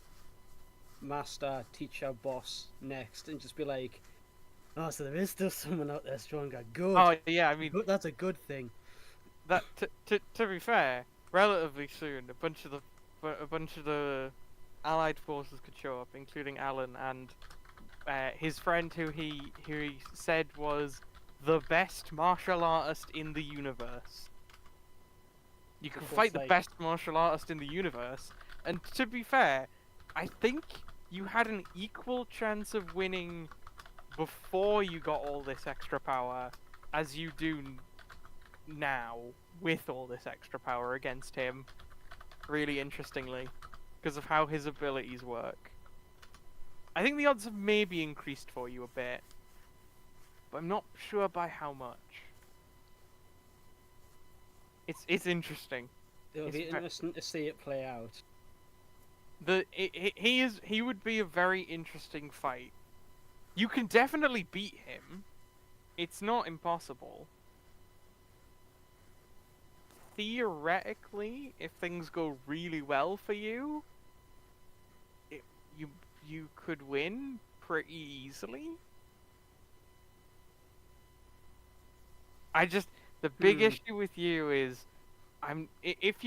master, teacher, boss next, and just be like, Oh, so there is still someone out there stronger. Good. Oh yeah, I mean That's a good thing. that. To be fair, relatively soon, a bunch of the Allied forces could show up, including Alan and his friend, who he said was the best martial artist in the universe. You could Of fight course, the like- best martial artist in the universe, and to be fair, I think you had an equal chance of winning before you got all this extra power as you do now with all this extra power against him. Really interestingly, because of how his abilities work. I think the odds have maybe increased for you a bit, but I'm not sure by how much. It's interesting. it'll It's be ve- interesting to see it play out. He would be a very interesting fight. You can definitely beat him. It's not impossible. Theoretically, if things go really well for you, you could win pretty easily. The big issue with you is if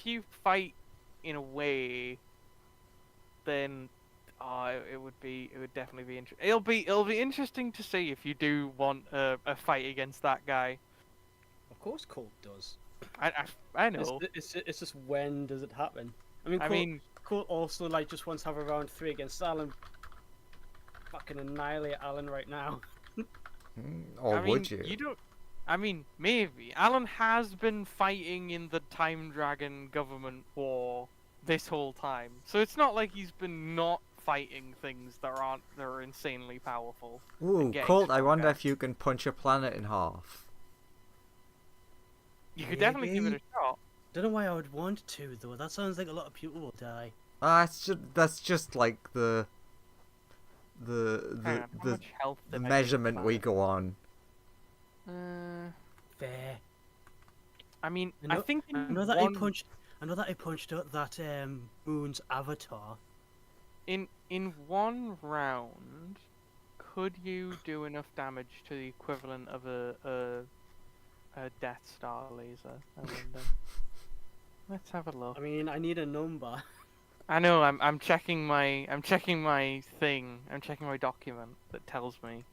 you fight in a way, then it would definitely be interesting. It'll be interesting to see if you do want a fight against that guy. Of course, Colt does. I know. It's just when does it happen? I mean, I mean, Colt also like just wants to have a round 3 against Alan. Fucking annihilate Alan right now. Or I mean, would you? You don't. I mean, maybe Alan has been fighting in the Time Dragon government war this whole time, so it's not like he's been not fighting things that are insanely powerful. Ooh, getting Colt, I wonder stronger. if you can punch a planet in half. You could definitely give it a Maybe. shot. Don't know why I would want to though. That sounds like a lot of people will die. That's just like the Hang on, how much health the did I give measurement we planet? go on. Fair. I mean, I know- I think I in know that one, I know that I punched out that Moon's avatar. in one round, could you do enough damage to the equivalent of a Death Star laser? I wonder. Let's have a look. I mean, I need a number. I know. I'm checking my thing. I'm checking my document that tells me.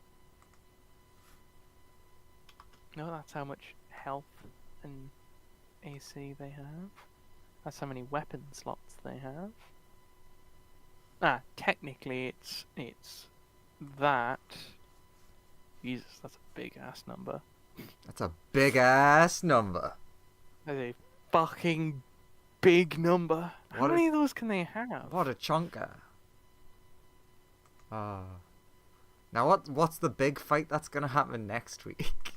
No, that's how much health and AC they have. That's how many weapon slots they have. Ah, technically it's that. Jesus, that's a big ass number. That's a big ass number. That's a fucking big number. How What a- many of those can they have? What a chunker. Now what's the big fight that's gonna happen next week?